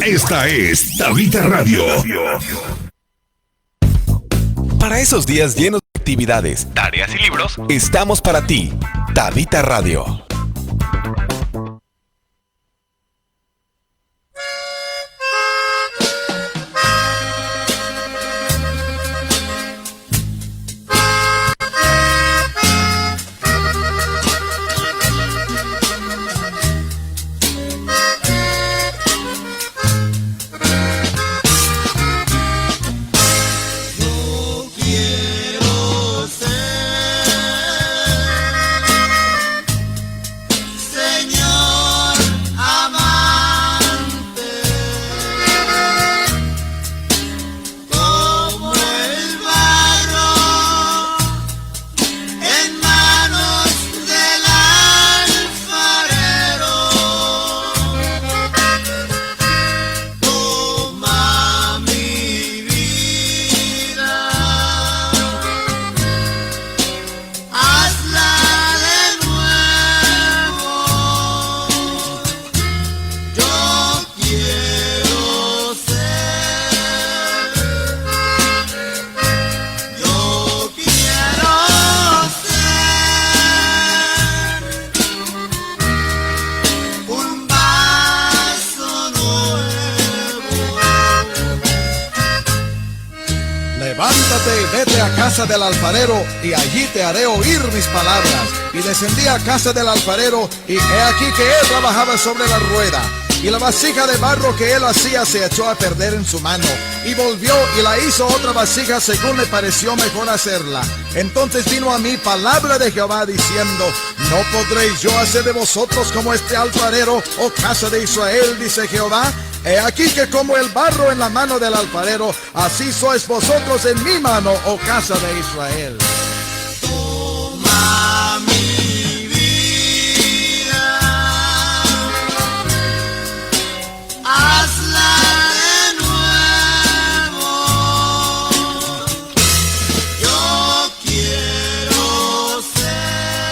Esta es Tabita Radio. Para esos días llenos de actividades, tareas y libros, estamos para ti, Tabita Radio. Vete a casa del alfarero y allí te haré oír mis palabras. Y descendí a casa del alfarero y he aquí que él trabajaba sobre la rueda. Y la vasija de barro que él hacía se echó a perder en su mano. Y volvió y la hizo otra vasija según le pareció mejor hacerla. Entonces vino a mí palabra de Jehová diciendo: ¿no podréis yo hacer de vosotros como este alfarero, oh casa de Israel? Dice Jehová. He aquí que como el barro en la mano del alfarero, así sois vosotros en mi mano, oh casa de Israel. Toma mi vida, hazla de nuevo. Yo quiero ser,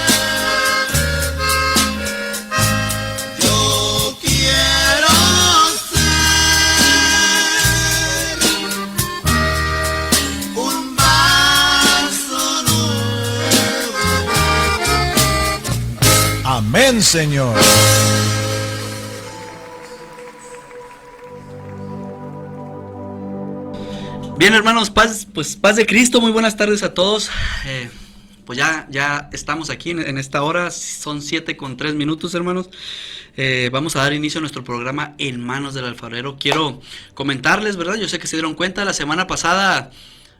yo quiero un vaso nuevo. Amén, Señor. Bien, hermanos, paz de Cristo, muy buenas tardes a todos. Pues ya estamos aquí en esta hora, son 7:03, hermanos. Vamos a dar inicio a nuestro programa En Manos del Alfarero. Quiero comentarles, ¿verdad? Yo sé que se dieron cuenta, la semana pasada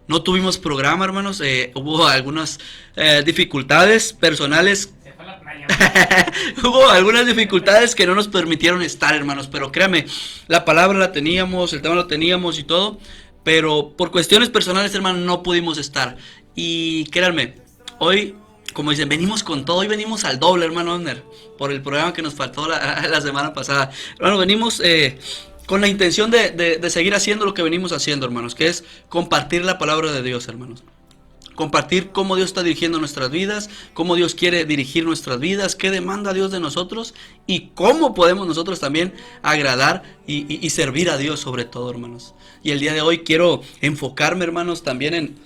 no tuvimos programa, hermanos. Hubo algunas dificultades personales. Hubo algunas dificultades que no nos permitieron estar, hermanos, pero créanme, la palabra la teníamos, el tema lo teníamos y todo, pero por cuestiones personales, hermanos, no pudimos estar. Y créanme, hoy, como dicen, venimos con todo, hoy venimos al doble, hermano Abner, por el programa que nos faltó la semana pasada. Hermano, venimos con la intención de seguir haciendo lo que venimos haciendo, hermanos, que es compartir la palabra de Dios, hermanos. Compartir cómo Dios está dirigiendo nuestras vidas, cómo Dios quiere dirigir nuestras vidas, qué demanda Dios de nosotros y cómo podemos nosotros también agradar y servir a Dios sobre todo, hermanos. Y el día de hoy quiero enfocarme, hermanos, también en...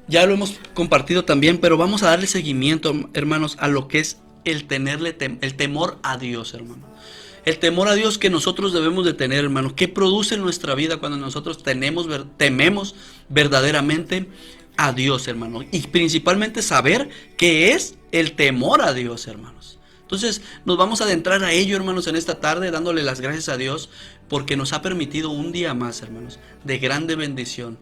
Ya lo hemos compartido también, pero vamos a darle seguimiento, hermanos, a lo que es el temor a Dios, hermano. El temor a Dios que nosotros debemos de tener, hermano. ¿Qué produce en nuestra vida cuando nosotros tememos verdaderamente a Dios, hermano? Y principalmente saber qué es el temor a Dios, hermanos. Entonces nos vamos a adentrar a ello, hermanos, en esta tarde, dándole las gracias a Dios porque nos ha permitido un día más, hermanos, de grande bendición.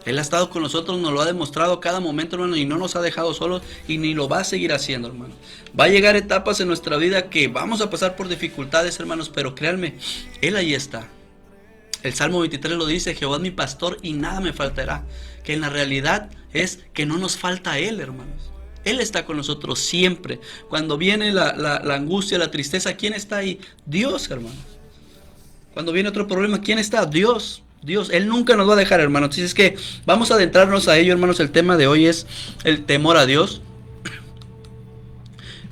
Él ha estado con nosotros, nos lo ha demostrado cada momento, hermano, y no nos ha dejado solos y ni lo va a seguir haciendo, hermano. Va a llegar etapas en nuestra vida que vamos a pasar por dificultades, hermanos, pero créanme, Él ahí está. El Salmo 23 lo dice: Jehová es mi pastor y nada me faltará. Que en la realidad es que no nos falta Él, hermanos. Él está con nosotros siempre. Cuando viene la angustia, la tristeza, ¿quién está ahí? Dios, hermanos. Cuando viene otro problema, ¿quién está? Dios. Él nunca nos va a dejar, hermanos. Así es que vamos a adentrarnos a ello, hermanos. El tema de hoy es el temor a Dios.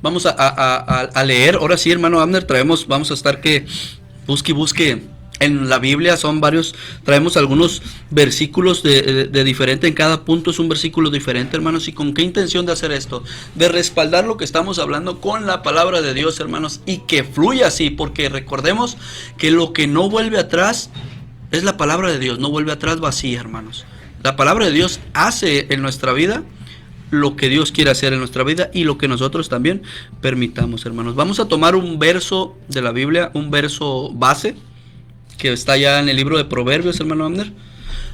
Vamos a leer. Ahora sí, hermano Abner, vamos a estar que busque En la Biblia son varios, traemos algunos versículos de diferente, en cada punto es un versículo diferente, hermanos. ¿Y con qué intención de hacer esto? De respaldar lo que estamos hablando con la palabra de Dios, hermanos, y que fluya así, porque recordemos que lo que no vuelve atrás es la palabra de Dios, no vuelve atrás vacía, hermanos. La palabra de Dios hace en nuestra vida lo que Dios quiere hacer en nuestra vida y lo que nosotros también permitamos, hermanos. Vamos a tomar un verso de la Biblia, un verso base, que está ya en el libro de Proverbios, hermano Abner.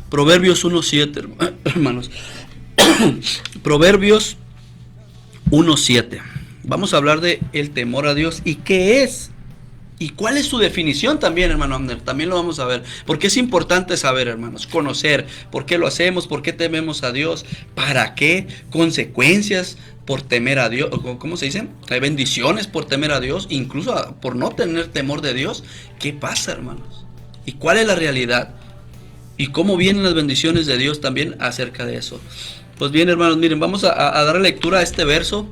Proverbios 1:7, hermanos. Proverbios 1:7. Vamos a hablar de el temor a Dios y qué es. ¿Y cuál es su definición también, hermano Abner? También lo vamos a ver. Porque es importante saber, hermanos, conocer por qué lo hacemos, por qué tememos a Dios, para qué, consecuencias por temer a Dios, ¿cómo se dice? Hay bendiciones por temer a Dios, incluso por no tener temor de Dios. ¿Qué pasa, hermanos? ¿Y cuál es la realidad? ¿Y cómo vienen las bendiciones de Dios también acerca de eso? Pues bien, hermanos, miren, vamos a dar lectura a este verso,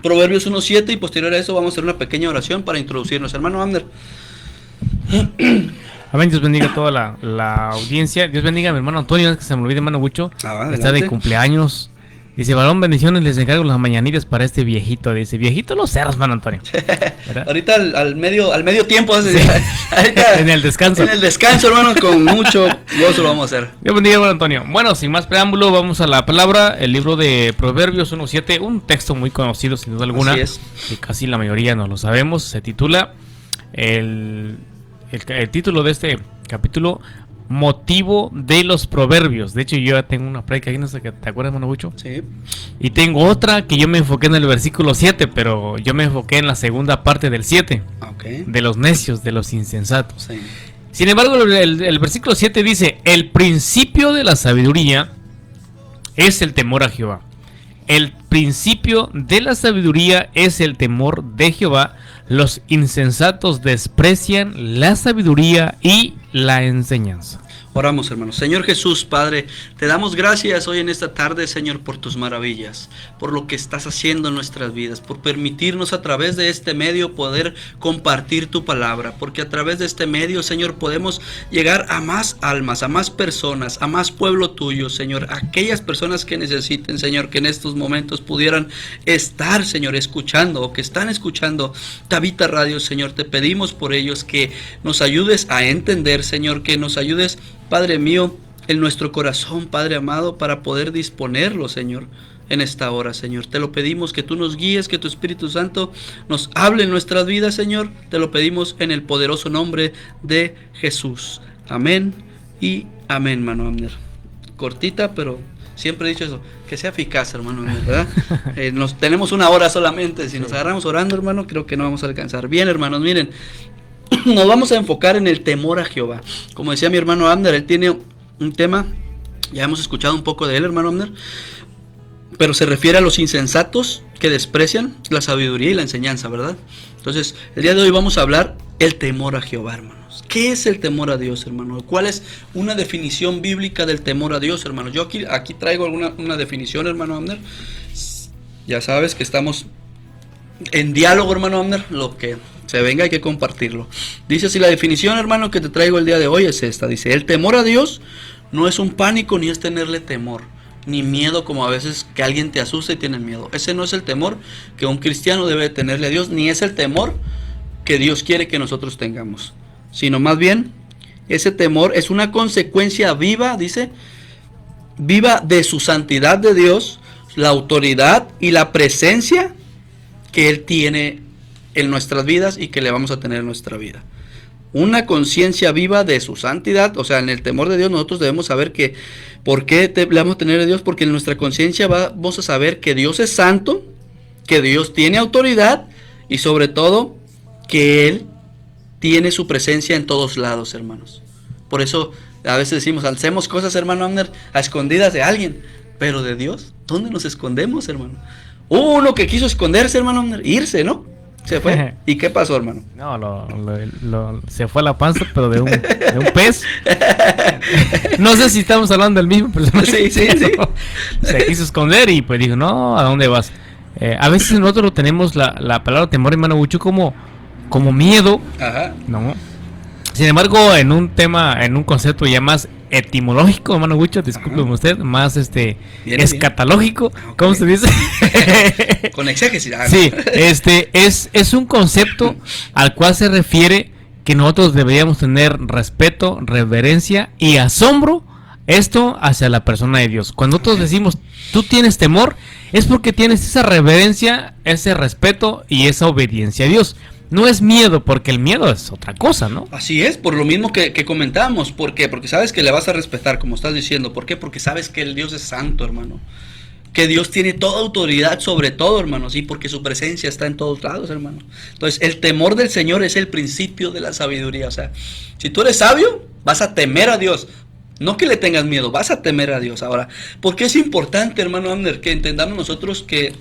Proverbios 1:7, y posterior a eso vamos a hacer una pequeña oración para introducirnos. Hermano Abner. Amén, Dios bendiga a toda la audiencia. Dios bendiga a mi hermano Antonio, es que se me olvide, hermano Bucho. Está de cumpleaños. Dice, varón, bendiciones, les encargo las mañanitas para este viejito. Dice, viejito los cerros, hermano Antonio. Ahorita al medio tiempo, ahorita, en el descanso. En el descanso, hermano, con mucho gozo lo vamos a hacer. Dios bendiga, hermano Antonio. Bueno, sin más preámbulo, vamos a la palabra, el libro de Proverbios 1:7, un texto muy conocido, sin duda alguna. Así es. Que casi la mayoría no lo sabemos. Se titula, el título de este capítulo, Motivo de los Proverbios. De hecho, yo ya tengo una prédica aquí, no sé, ¿te acuerdas, hermano Bucho? Sí. Y tengo otra que yo me enfoqué en el versículo 7, pero yo me enfoqué en la segunda parte del 7, Okay. de los necios, de los insensatos. Sí. Sin embargo, el versículo 7 dice, el principio de la sabiduría es el temor a Jehová. El principio de la sabiduría es el temor de Jehová. Los insensatos desprecian la sabiduría y la enseñanza. Oramos, hermanos. Señor Jesús, Padre, te damos gracias hoy en esta tarde, Señor, por tus maravillas, por lo que estás haciendo en nuestras vidas, por permitirnos a través de este medio poder compartir tu palabra, porque a través de este medio, Señor, podemos llegar a más almas, a más personas, a más pueblo tuyo, Señor, a aquellas personas que necesiten, Señor, que en estos momentos pudieran estar, Señor, escuchando o que están escuchando Tabita Radio, Señor. Te pedimos por ellos que nos ayudes a entender, Señor, que nos ayudes, Padre mío, en nuestro corazón, Padre amado, para poder disponerlo, Señor, en esta hora, Señor. Te lo pedimos, que tú nos guíes, que tu Espíritu Santo nos hable en nuestras vidas, Señor. Te lo pedimos en el poderoso nombre de Jesús. Amén y amén, hermano Abner. Cortita, pero siempre he dicho eso, que sea eficaz, hermano Abner, ¿verdad? Tenemos una hora solamente. Si nos agarramos orando, hermano, creo que no vamos a alcanzar. Bien, hermanos, miren. Nos vamos a enfocar en el temor a Jehová. Como decía mi hermano Abner, él tiene un tema, ya hemos escuchado un poco de él, hermano Abner, pero se refiere a los insensatos que desprecian la sabiduría y la enseñanza, ¿verdad? Entonces, el día de hoy vamos a hablar el temor a Jehová, hermanos. ¿Qué es el temor a Dios, hermano? ¿Cuál es una definición bíblica del temor a Dios, hermano? Yo aquí traigo una definición, hermano Abner. Ya sabes que estamos en diálogo, hermano Abner, lo que se venga hay que compartirlo. Dice así la definición, hermano, que te traigo el día de hoy es esta. Dice, el temor a Dios no es un pánico ni es tenerle temor, ni miedo como a veces que alguien te asusta y tiene miedo. Ese no es el temor que un cristiano debe tenerle a Dios, ni es el temor que Dios quiere que nosotros tengamos. Sino más bien, ese temor es una consecuencia viva, dice, viva de su santidad de Dios, la autoridad y la presencia que Él tiene en nuestras vidas y que le vamos a tener en nuestra vida. Una conciencia viva de su santidad, o sea, en el temor de Dios nosotros debemos saber que, ¿por qué le vamos a tener a Dios? Porque en nuestra conciencia vamos a saber que Dios es santo, que Dios tiene autoridad y sobre todo que Él tiene su presencia en todos lados, hermanos. Por eso a veces decimos, hacemos cosas, hermano Abner, a escondidas de alguien, pero de Dios, ¿dónde nos escondemos, hermano? Uno que quiso esconderse, hermano Abner, irse, ¿no? Se fue. ¿Y qué pasó, hermano? No, se fue a la panza, pero de un pez. No sé si estamos hablando del mismo personaje. Sí. Se quiso esconder y pues dijo, no, ¿a dónde vas? A veces nosotros tenemos la palabra temor, hermano Bucho, como miedo. Ajá. No. Sin embargo, en un tema, en un concepto ya más etimológico, hermano Huicho, discúlpeme usted, más Bien, escatológico, bien. ¿cómo se dice? Con exégesis. Sí, es un concepto al cual se refiere que nosotros deberíamos tener respeto, reverencia y asombro, esto hacia la persona de Dios. Cuando nosotros decimos, tú tienes temor, es porque tienes esa reverencia, ese respeto y esa obediencia a Dios. No es miedo, porque el miedo es otra cosa, ¿no? Así es, por lo mismo que comentábamos. ¿Por qué? Porque sabes que le vas a respetar, como estás diciendo. ¿Por qué? Porque sabes que el Dios es santo, hermano. Que Dios tiene toda autoridad sobre todo, hermanos. Y porque su presencia está en todos lados, hermano. Entonces, el temor del Señor es el principio de la sabiduría. O sea, si tú eres sabio, vas a temer a Dios. No que le tengas miedo, vas a temer a Dios. Ahora, ¿por qué es importante, hermano Abner, que entendamos nosotros que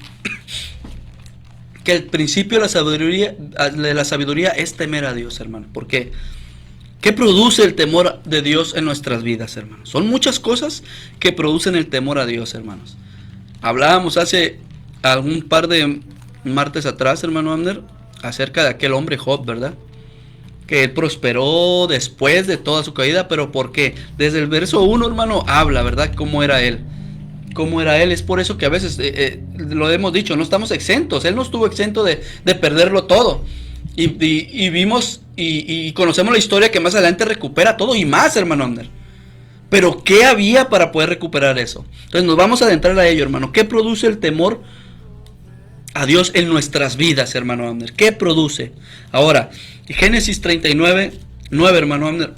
el principio de la sabiduría es temer a Dios, hermano? ¿Por qué? ¿Qué produce el temor de Dios en nuestras vidas, hermanos? Son muchas cosas que producen el temor a Dios, hermanos. Hablábamos hace algún par de martes atrás, hermano Abner, acerca de aquel hombre Job, ¿verdad? Que él prosperó después de toda su caída, pero ¿por qué? Desde el verso 1, hermano, habla, ¿verdad? ¿Cómo era él? ¿Cómo era él? Es por eso que a veces, lo hemos dicho, no estamos exentos. Él no estuvo exento de perderlo todo. Y vimos y conocemos la historia que más adelante recupera todo y más, hermano Abner. Pero ¿qué había para poder recuperar eso? Entonces nos vamos a adentrar a ello, hermano. ¿Qué produce el temor a Dios en nuestras vidas, hermano Abner? ¿Qué produce? Ahora, Génesis 39, 9, hermano Abner.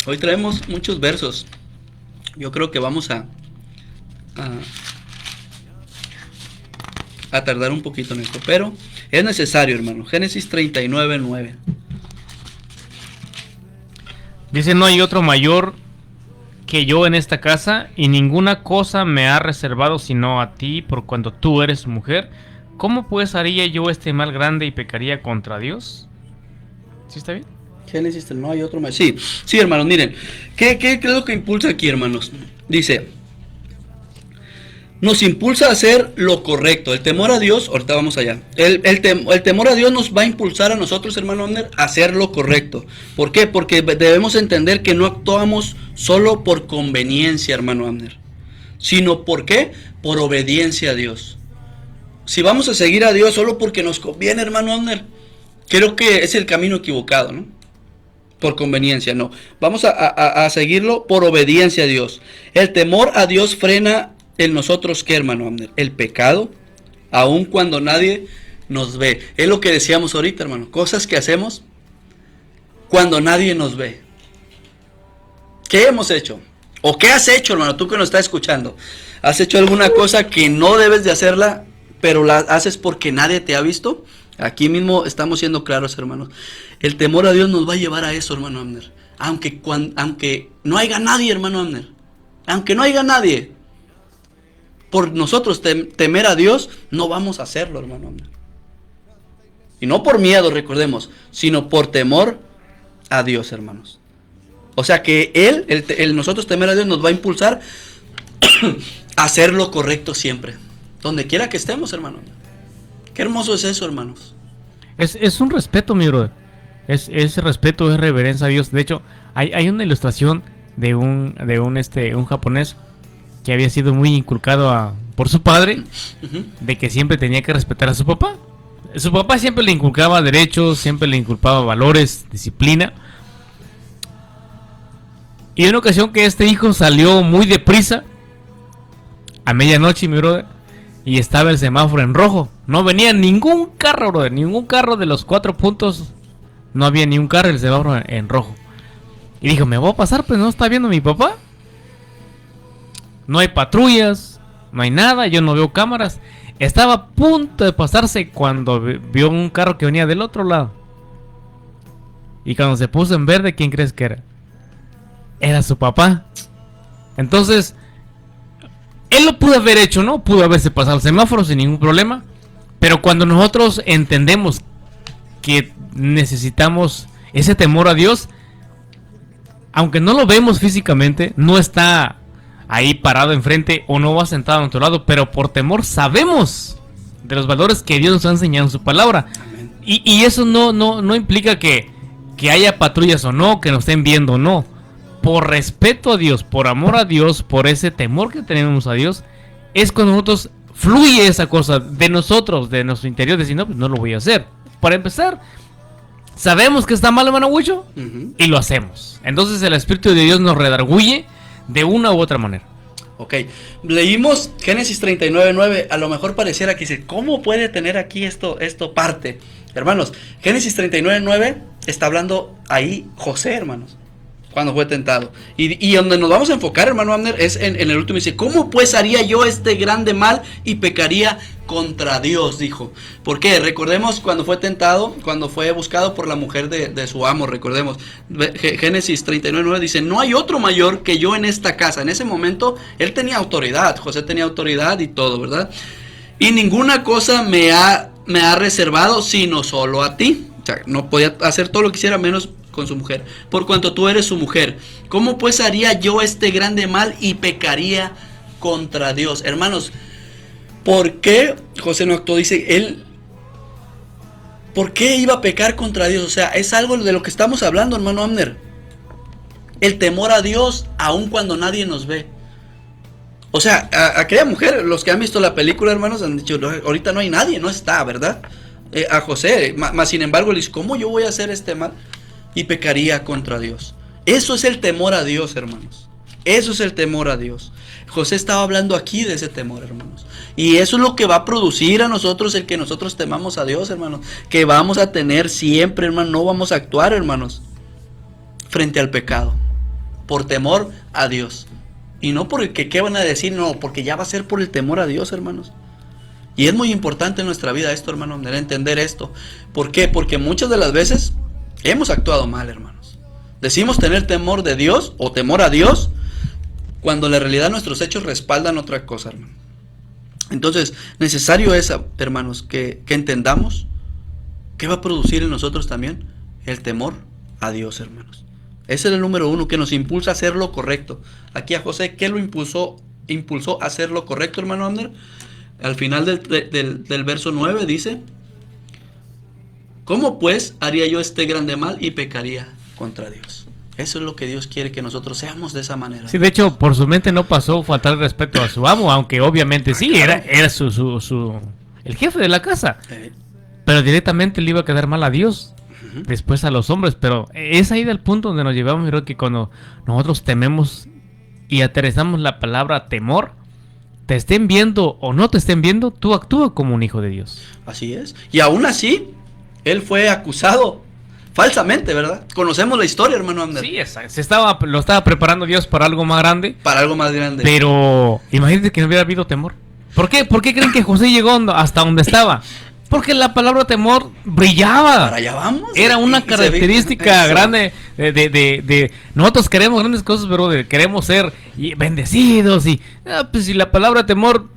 Hoy traemos muchos versos. Yo creo que vamos a tardar un poquito en esto, pero es necesario, hermano. Génesis 39, 9. Dice, no hay otro mayor que yo en esta casa, y ninguna cosa me ha reservado sino a ti, por cuanto tú eres mujer. ¿Cómo pues haría yo este mal grande y pecaría contra Dios? ¿Sí está bien? Génesis, no hay otro mayor. Sí, hermanos, miren. ¿Qué es lo que impulsa aquí, hermanos? Dice, nos impulsa a hacer lo correcto. El temor a Dios, ahorita vamos allá. El temor a Dios nos va a impulsar a nosotros, hermano Abner, a hacer lo correcto. ¿Por qué? Porque debemos entender que no actuamos solo por conveniencia, hermano Abner, sino ¿por qué? Por obediencia a Dios. Si vamos a seguir a Dios solo porque nos conviene, hermano Abner, creo que es el camino equivocado, ¿no? Por conveniencia, no. Vamos a seguirlo por obediencia a Dios. El temor a Dios frena en nosotros, ¿qué, hermano Abner? El pecado, aun cuando nadie nos ve. Es lo que decíamos ahorita, hermano. Cosas que hacemos cuando nadie nos ve. ¿Qué hemos hecho? ¿O qué has hecho, hermano? Tú que nos estás escuchando. ¿Has hecho alguna cosa que no debes de hacerla, pero la haces porque nadie te ha visto? Aquí mismo estamos siendo claros, hermanos. El temor a Dios nos va a llevar a eso, hermano Abner. Aunque no haya nadie, hermano Abner. Aunque no haya nadie. Por nosotros temer a Dios, no vamos a hacerlo, hermano Abner. Y no por miedo, recordemos, sino por temor a Dios, hermanos. O sea que nosotros temer a Dios nos va a impulsar a hacer lo correcto siempre. Donde quiera que estemos, hermano. Qué hermoso es eso, hermanos. Es un respeto, mi brother. Es respeto, es reverencia a Dios. De hecho, hay una ilustración de un japonés que había sido muy inculcado por su padre, de que siempre tenía que respetar a su papá. Su papá siempre le inculcaba derechos, siempre le inculcaba valores, disciplina. Y en una ocasión que este hijo salió muy deprisa, a medianoche, mi brother, y estaba el semáforo en rojo. No venía ningún carro, brother, ningún carro de los 4 puntos. No había ni un carro, el semáforo en rojo. Y dijo, me voy a pasar, pues no está viendo mi papá. No hay patrullas, no hay nada, yo no veo cámaras. Estaba a punto de pasarse cuando vio un carro que venía del otro lado. Y cuando se puso en verde, ¿quién crees que era? Era su papá. Entonces, él lo pudo haber hecho, ¿no? Pudo haberse pasado el semáforo sin ningún problema. Pero cuando nosotros entendemos que necesitamos ese temor a Dios, aunque no lo vemos físicamente, no está ahí parado enfrente o no va sentado a nuestro lado, pero por temor sabemos de los valores que Dios nos ha enseñado en su palabra. Y eso no implica que que haya patrullas o no, que nos estén viendo o no, por respeto a Dios, por amor a Dios, por ese temor que tenemos a Dios, es cuando nosotros fluye esa cosa de nosotros, de nuestro interior, decir, no, pues no lo voy a hacer. Para empezar, sabemos que está mal, hermano Huicho, y lo hacemos. Entonces el Espíritu de Dios nos redarguye de una u otra manera. Ok, leímos Génesis 39:9, a lo mejor pareciera que dice, ¿cómo puede tener aquí esto parte? Hermanos, Génesis 39:9 está hablando ahí José, hermanos, cuando fue tentado. Y donde nos vamos a enfocar, hermano Abner, es en el último, dice, ¿cómo pues haría yo este grande mal y pecaría contra Dios? Dijo. ¿Por qué? Recordemos cuando fue tentado, cuando fue buscado por la mujer de su amo, recordemos. Génesis 39:9 dice, no hay otro mayor que yo en esta casa. En ese momento, él tenía autoridad, José tenía autoridad y todo, ¿verdad? Y ninguna cosa me ha reservado, sino solo a ti. O sea, no podía hacer todo lo que quisiera, menos con su mujer, por cuanto tú eres su mujer. ¿Cómo pues haría yo este grande mal y pecaría contra Dios? Hermanos, ¿por qué José no actuó? Dice él, ¿por qué iba a pecar contra Dios? O sea, es algo de lo que estamos hablando, hermano Abner. El temor a Dios, aun cuando nadie nos ve. O sea, aquella mujer, los que han visto la película, hermanos, han dicho, ahorita no hay nadie, no está, ¿verdad? A José, más sin embargo, le dice, ¿cómo yo voy a hacer este mal? Y pecaría contra Dios. Eso es el temor a Dios, hermanos. Eso es el temor a Dios. José estaba hablando aquí de ese temor, hermanos. Y eso es lo que va a producir a nosotros el que nosotros temamos a Dios, hermanos. Que vamos a tener siempre, hermanos. No vamos a actuar, hermanos, frente al pecado. Por temor a Dios. Y no porque qué van a decir, no, porque ya va a ser por el temor a Dios, hermanos. Y es muy importante en nuestra vida esto, hermano, entender esto. ¿Por qué? Porque muchas de las veces hemos actuado mal, hermanos. Decimos tener temor de Dios o temor a Dios cuando en la realidad nuestros hechos respaldan otra cosa, hermano. Entonces, necesario es, hermanos, que entendamos qué va a producir en nosotros también el temor a Dios, hermanos. Ese es el número uno que nos impulsa a hacer lo correcto. Aquí a José, ¿qué lo impulsó a hacer lo correcto, hermano Abner? Al final del verso 9 dice, ¿cómo pues haría yo este grande mal y pecaría contra Dios? Eso es lo que Dios quiere, que nosotros seamos de esa manera. Sí, de hecho, por su mente no pasó faltar respeto a su amo, aunque obviamente sí, era el jefe de la casa. Pero directamente le iba a quedar mal a Dios, después a los hombres. Pero es ahí del punto donde nos llevamos. Yo creo que cuando nosotros tememos y aterrizamos la palabra temor, te estén viendo o no te estén viendo, tú actúa como un hijo de Dios. Así es. Y aún así, él fue acusado falsamente, ¿verdad? Conocemos la historia, hermano Abner. Sí, lo estaba preparando Dios para algo más grande. Para algo más grande. Pero imagínate que no hubiera habido temor. ¿Por qué? ¿Por qué creen que José llegó hasta donde estaba? Porque la palabra temor brillaba. Para allá vamos. Era una característica grande de nosotros queremos grandes cosas, pero queremos ser bendecidos. Y pues si la palabra temor,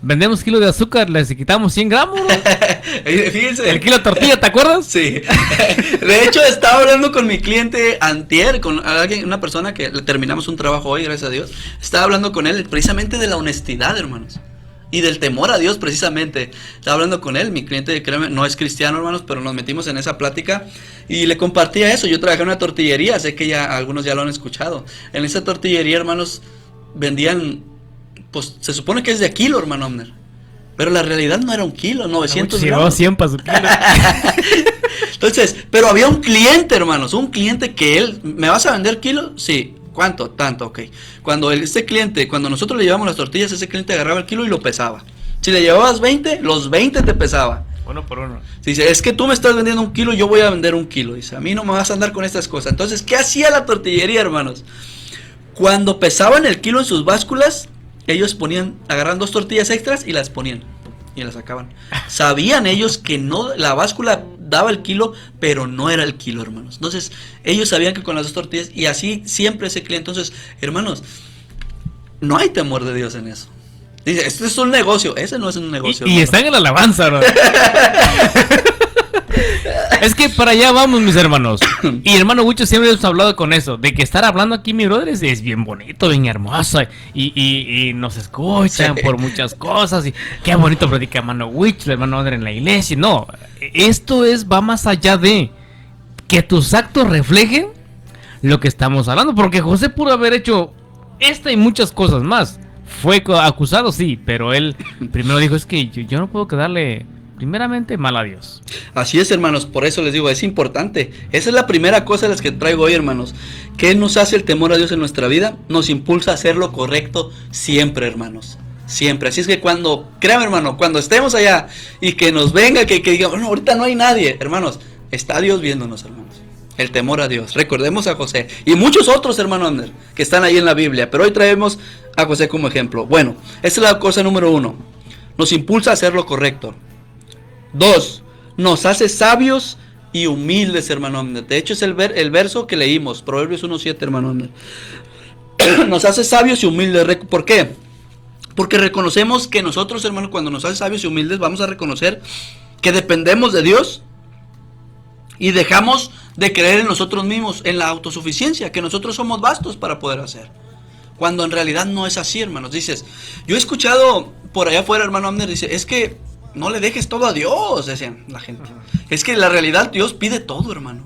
vendemos kilo de azúcar, les quitamos 100 gramos, ¿no? Fíjense. El kilo de tortilla, ¿te acuerdas? Sí. De hecho, estaba hablando con mi cliente antier, con alguien, una persona que le terminamos un trabajo hoy, gracias a Dios. Estaba hablando con él precisamente de la honestidad, hermanos. Y del temor a Dios, precisamente. Estaba hablando con él, mi cliente, créeme, no es cristiano, hermanos, pero nos metimos en esa plática y le compartía eso. Yo trabajé en una tortillería, sé que ya algunos ya lo han escuchado. En esa tortillería, hermanos, vendían, pues se supone que es de kilo, hermano Abner, pero la realidad no era un kilo, 900 gramos. 100 para su kilo. Entonces, pero había un cliente, hermanos, un cliente que él, ¿me vas a vender kilo? Sí. ¿Cuánto? Tanto, ok. Cuando nosotros le llevamos las tortillas, ese cliente agarraba el kilo y lo pesaba. Si le llevabas 20, los 20 te pesaba. Uno por uno. Dice, es que tú me estás vendiendo un kilo, yo voy a vender un kilo. Dice, a mí no me vas a andar con estas cosas. Entonces, ¿qué hacía la tortillería, hermanos? Cuando pesaban el kilo en sus básculas, ellos agarraban 2 tortillas extras y las ponían. Y las sacaban. Sabían ellos que no, la báscula daba el kilo, pero no era el kilo, hermanos. Entonces, ellos sabían que con las 2 tortillas, y así siempre ese cliente. Entonces, hermanos, no hay temor de Dios en eso. Dice, este es un negocio. Ese no es un negocio. Y están en la alabanza, ¿no? Es que para allá vamos, mis hermanos. Y hermano Huicho, siempre hemos hablado con eso, de que estar hablando aquí, mi brother, es bien bonito, bien hermoso. Y nos escuchan por muchas cosas. Y qué bonito predica hermano Huicho, el hermano André en la iglesia. No, esto va más allá de. que tus actos reflejen lo que estamos hablando. Porque José pudo haber hecho esta y muchas cosas más. Fue acusado, sí, pero él primero dijo, es que yo no puedo quedarle primeramente mal a Dios. Así es, hermanos, por eso les digo, es importante. Esa es la primera cosa de las que traigo hoy, hermanos. ¿Qué nos hace el temor a Dios en nuestra vida? Nos impulsa a hacer lo correcto siempre, hermanos. Siempre. Así es que cuando, créame, hermano, cuando estemos allá y que nos venga, que diga, bueno, ahorita no hay nadie, hermanos, está Dios viéndonos, hermanos. El temor a Dios. Recordemos a José y muchos otros, hermano Ander, que están ahí en la Biblia, pero hoy traemos a José como ejemplo. Bueno, esa es la cosa número 1. Nos impulsa a hacer lo correcto. 2. Nos hace sabios y humildes, hermano Ander. De hecho es el verso que leímos, Proverbios 1:7, hermano Ander. Nos hace sabios y humildes. ¿Por qué? Porque reconocemos que nosotros, hermano, cuando nos hace sabios y humildes, vamos a reconocer que dependemos de Dios y dejamos de creer en nosotros mismos, en la autosuficiencia, que nosotros somos vastos para poder hacer. Cuando en realidad no es así, hermanos. Dices, yo he escuchado por allá afuera, hermano Abner, dice, es que no le dejes todo a Dios, decían la gente. Es que en la realidad Dios pide todo, hermano.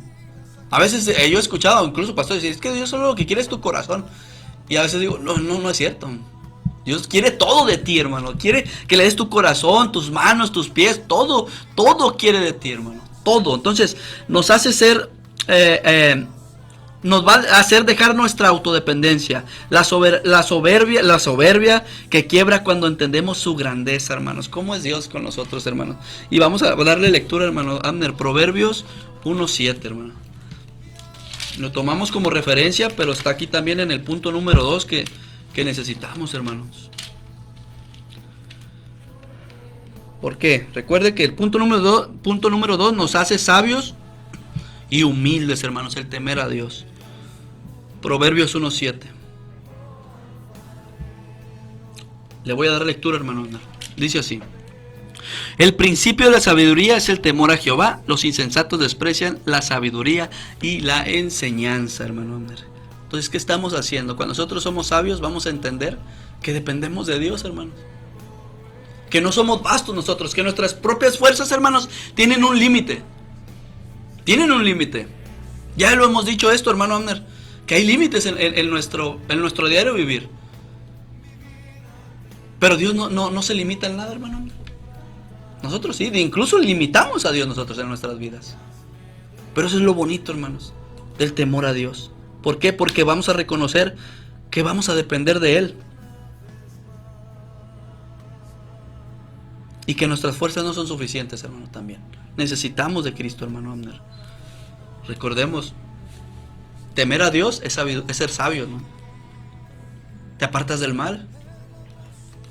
A veces yo he escuchado incluso pastores decir, es que Dios solo lo que quiere es tu corazón. Y a veces digo, no es cierto. Dios quiere todo de ti, hermano. Quiere que le des tu corazón, tus manos, tus pies, todo quiere de ti, hermano. Todo. Entonces nos hace ser, nos va a hacer dejar nuestra autodependencia, la soberbia que quiebra cuando entendemos su grandeza, hermanos. ¿Cómo es Dios con nosotros, hermanos? Y vamos a darle lectura, hermano Abner, Proverbios 1:7, hermano. Lo tomamos como referencia, pero está aquí también en el punto número 2 que necesitamos, hermanos. ¿Por qué? Recuerde que el punto número 2 nos hace sabios y humildes, hermanos, el temer a Dios. Proverbios 1:7. Le voy a dar lectura, hermano. Dice así: el principio de la sabiduría es el temor a Jehová. Los insensatos desprecian la sabiduría y la enseñanza, hermano. Entonces, ¿qué estamos haciendo? Cuando nosotros somos sabios, vamos a entender que dependemos de Dios, hermanos. Que no somos vastos nosotros, que nuestras propias fuerzas, hermanos, tienen un límite. Tienen un límite. Ya lo hemos dicho esto, hermano Abner, que hay límites en nuestro diario vivir. Pero Dios no se limita en nada, hermano Abner. Nosotros sí, incluso limitamos a Dios nosotros en nuestras vidas. Pero eso es lo bonito, hermanos, del temor a Dios. ¿Por qué? Porque vamos a reconocer que vamos a depender de Él. Y que nuestras fuerzas no son suficientes, hermano, también. Necesitamos de Cristo, hermano Abner. Recordemos, temer a Dios es ser sabio, ¿no? Te apartas del mal.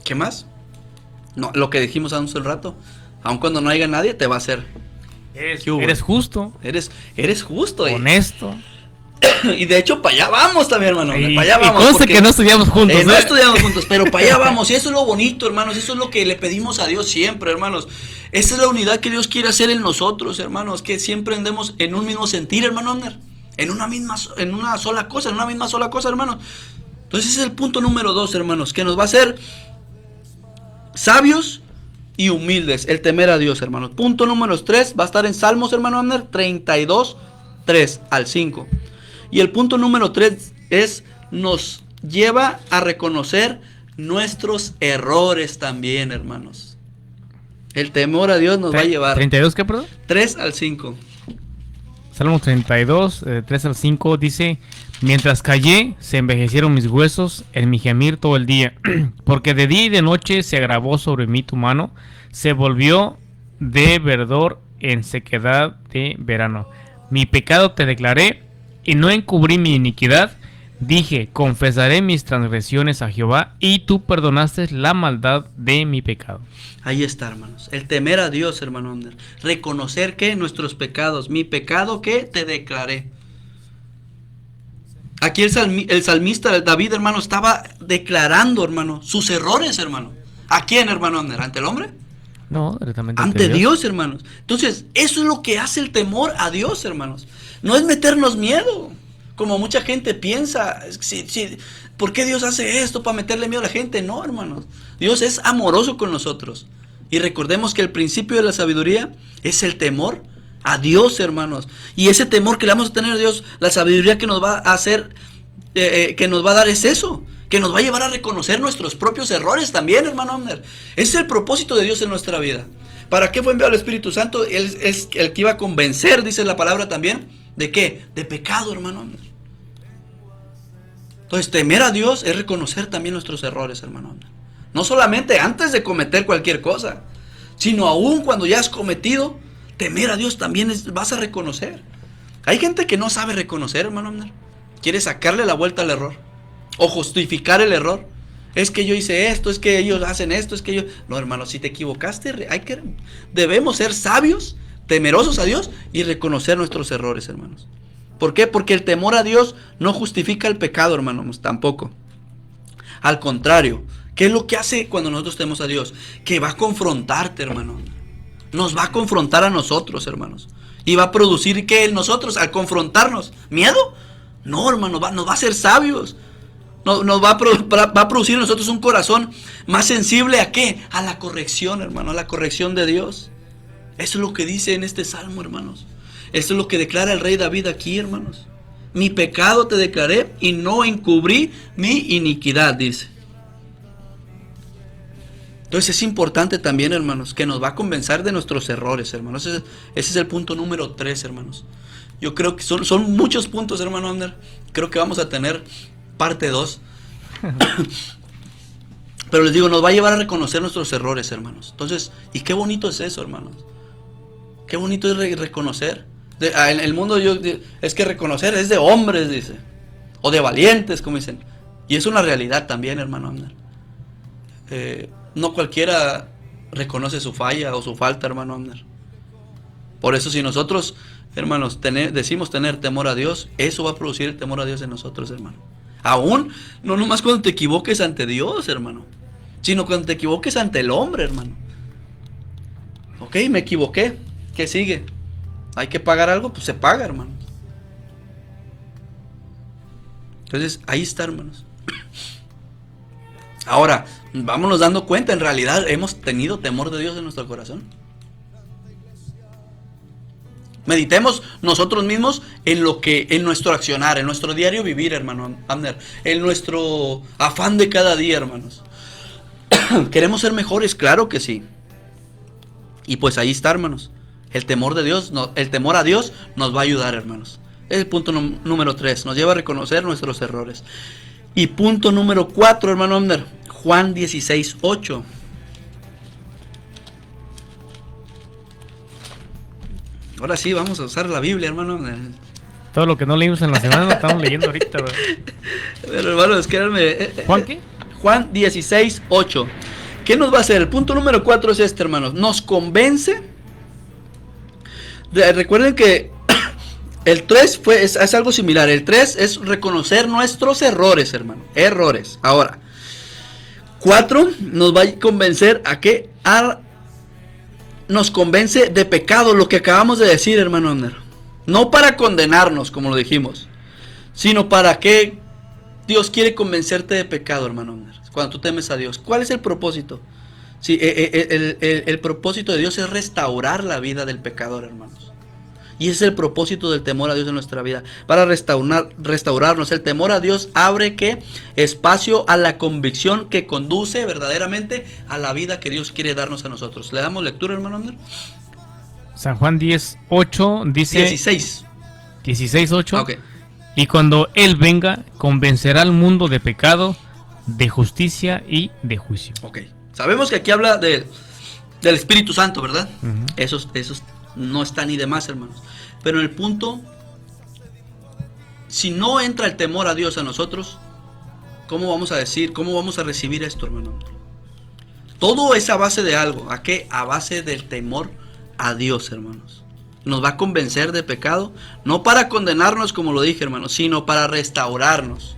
¿Qué más? No, lo que dijimos hace un rato. Aun cuando no haya nadie, te va a hacer. Eres justo. Eres justo. Honesto. Y de hecho, para allá vamos también, hermano. Para allá vamos. Y conste que no estudiamos juntos. No estudiamos juntos, pero para allá vamos. Y eso es lo bonito, hermanos. Eso es lo que le pedimos a Dios siempre, hermanos. Esa es la unidad que Dios quiere hacer en nosotros, hermanos. Que siempre andemos en un mismo sentir, hermano Abner. En una sola cosa, hermanos. Entonces ese es el punto número 2, hermanos. Que nos va a hacer sabios y humildes. El temer a Dios, hermanos. Punto número 3 va a estar en Salmos, hermano Abner, 32, 3 al 5. Y el punto número 3 nos lleva a reconocer nuestros errores también, hermanos. El temor a Dios nos va a llevar. ¿32 qué, perdón? 3 al 5. Salmo 32, 3 al 5 dice: mientras callé, se envejecieron mis huesos en mi gemir todo el día, porque de día y de noche se agravó sobre mí tu mano, se volvió de verdor en sequedad de verano. Mi pecado te declaré, y no encubrí mi iniquidad. Dije, confesaré mis transgresiones a Jehová, y tú perdonaste la maldad de mi pecado. Ahí está, hermanos. El temer a Dios, hermano Abner. Reconocer que nuestros pecados, mi pecado que te declaré. Aquí el salmista David, hermano, estaba declarando, hermano, sus errores, hermano. ¿A quién, hermano Abner? ¿Ante el hombre? No, directamente ante Dios, hermanos. Entonces, eso es lo que hace el temor a Dios, hermanos. No es meternos miedo, como mucha gente piensa. ¿Por qué Dios hace esto? ¿Para meterle miedo a la gente? No, hermanos. Dios es amoroso con nosotros. Y recordemos que el principio de la sabiduría es el temor a Dios, hermanos. Y ese temor que le vamos a tener a Dios, la sabiduría que nos va a hacer, que nos va a dar es eso, que nos va a llevar a reconocer nuestros propios errores también, hermano Abner. Ese es el propósito de Dios en nuestra vida. ¿Para qué fue enviado el Espíritu Santo? Él es el que iba a convencer, dice la palabra también, ¿de qué? De pecado, hermano Abner. Entonces, temer a Dios es reconocer también nuestros errores, hermano Abner. No solamente antes de cometer cualquier cosa, sino aún cuando ya has cometido, temer a Dios también vas a reconocer. Hay gente que no sabe reconocer, hermano Abner. Quiere sacarle la vuelta al error o justificar el error. Es que yo hice esto, es que ellos hacen esto, es que yo... No, hermano, si te equivocaste, debemos ser sabios, temerosos a Dios y reconocer nuestros errores, hermanos. ¿Por qué? Porque el temor a Dios no justifica el pecado, hermanos, tampoco. Al contrario, ¿qué es lo que hace cuando nosotros tememos a Dios? Que va a confrontarte, hermano. Nos va a confrontar a nosotros, hermanos. Y va a producir, ¿qué en nosotros? Al confrontarnos, ¿miedo? No, hermano, nos va a hacer sabios. Nos va a producir en nosotros un corazón más sensible ¿a qué? A la corrección, hermano, a la corrección de Dios. Eso es lo que dice en este salmo, hermanos. Eso es lo que declara el rey David aquí, hermanos. Mi pecado te declaré y no encubrí mi iniquidad, dice. Entonces es importante también, hermanos, que nos va a convencer de nuestros errores, hermanos. Ese es el punto número 3, hermanos. Yo creo que son muchos puntos, hermano Abner. Creo que vamos a tener parte 2. Pero les digo, nos va a llevar a reconocer nuestros errores, hermanos. Entonces, y qué bonito es eso, hermanos. Qué bonito es reconocer. En el mundo es que reconocer es de hombres, dice. O de valientes, como dicen. Y es una realidad también, hermano Abner. No cualquiera reconoce su falla o su falta, hermano Abner. Por eso si nosotros, hermanos, decimos tener temor a Dios, eso va a producir el temor a Dios en nosotros, hermano. Aún, no nomás cuando te equivoques ante Dios, hermano, sino cuando te equivoques ante el hombre, hermano. Ok, me equivoqué. ¿Qué sigue? ¿Hay que pagar algo? Pues se paga, hermano. Entonces, ahí está, hermanos. Ahora, vámonos dando cuenta, en realidad hemos tenido temor de Dios en nuestro corazón. Meditemos nosotros mismos en nuestro accionar, en nuestro diario vivir, hermano Abner, en nuestro afán de cada día, hermanos. ¿Queremos ser mejores? Claro que sí. Y pues ahí está, hermanos. El temor de Dios, el temor a Dios nos va a ayudar, hermanos. Es el punto número 3, nos lleva a reconocer nuestros errores. Y punto número 4, hermano Abner, Juan 16:8. Ahora sí, vamos a usar la Biblia, hermano. Todo lo que no leímos en la semana lo estamos leyendo ahorita, güey. Pero, hermanos, créanme. ¿Juan qué? Juan 16:8. ¿Qué nos va a hacer? El punto número 4 es este, hermanos. Nos convence. Recuerden que el 3 es algo similar. El 3 es reconocer nuestros errores, hermano. Errores. Ahora, 4 nos va a convencer a que nos convence de pecado, lo que acabamos de decir, hermano Abner. No para condenarnos, como lo dijimos, sino para que Dios quiere convencerte de pecado, hermano Abner. Cuando tú temes a Dios, ¿cuál es el propósito? Sí, el propósito de Dios es restaurar la vida del pecador, hermanos. Y ese es el propósito del temor a Dios en nuestra vida, para restaurarnos. El temor a Dios abre ¿qué? Espacio a la convicción que conduce verdaderamente a la vida que Dios quiere darnos a nosotros. ¿Le damos lectura, hermano Abner? San Juan 10:8 dice... 16:8. Ok. Y cuando Él venga, convencerá al mundo de pecado, de justicia y de juicio. Ok. Sabemos que aquí habla del Espíritu Santo, ¿verdad? Uh-huh. Esos no está ni de más, hermanos. Pero en el punto, si no entra el temor a Dios a nosotros, ¿cómo vamos a recibir esto, hermano? Todo es a base de algo. ¿A qué? A base del temor a Dios, hermanos. Nos va a convencer de pecado, no para condenarnos, como lo dije, hermanos, sino para restaurarnos.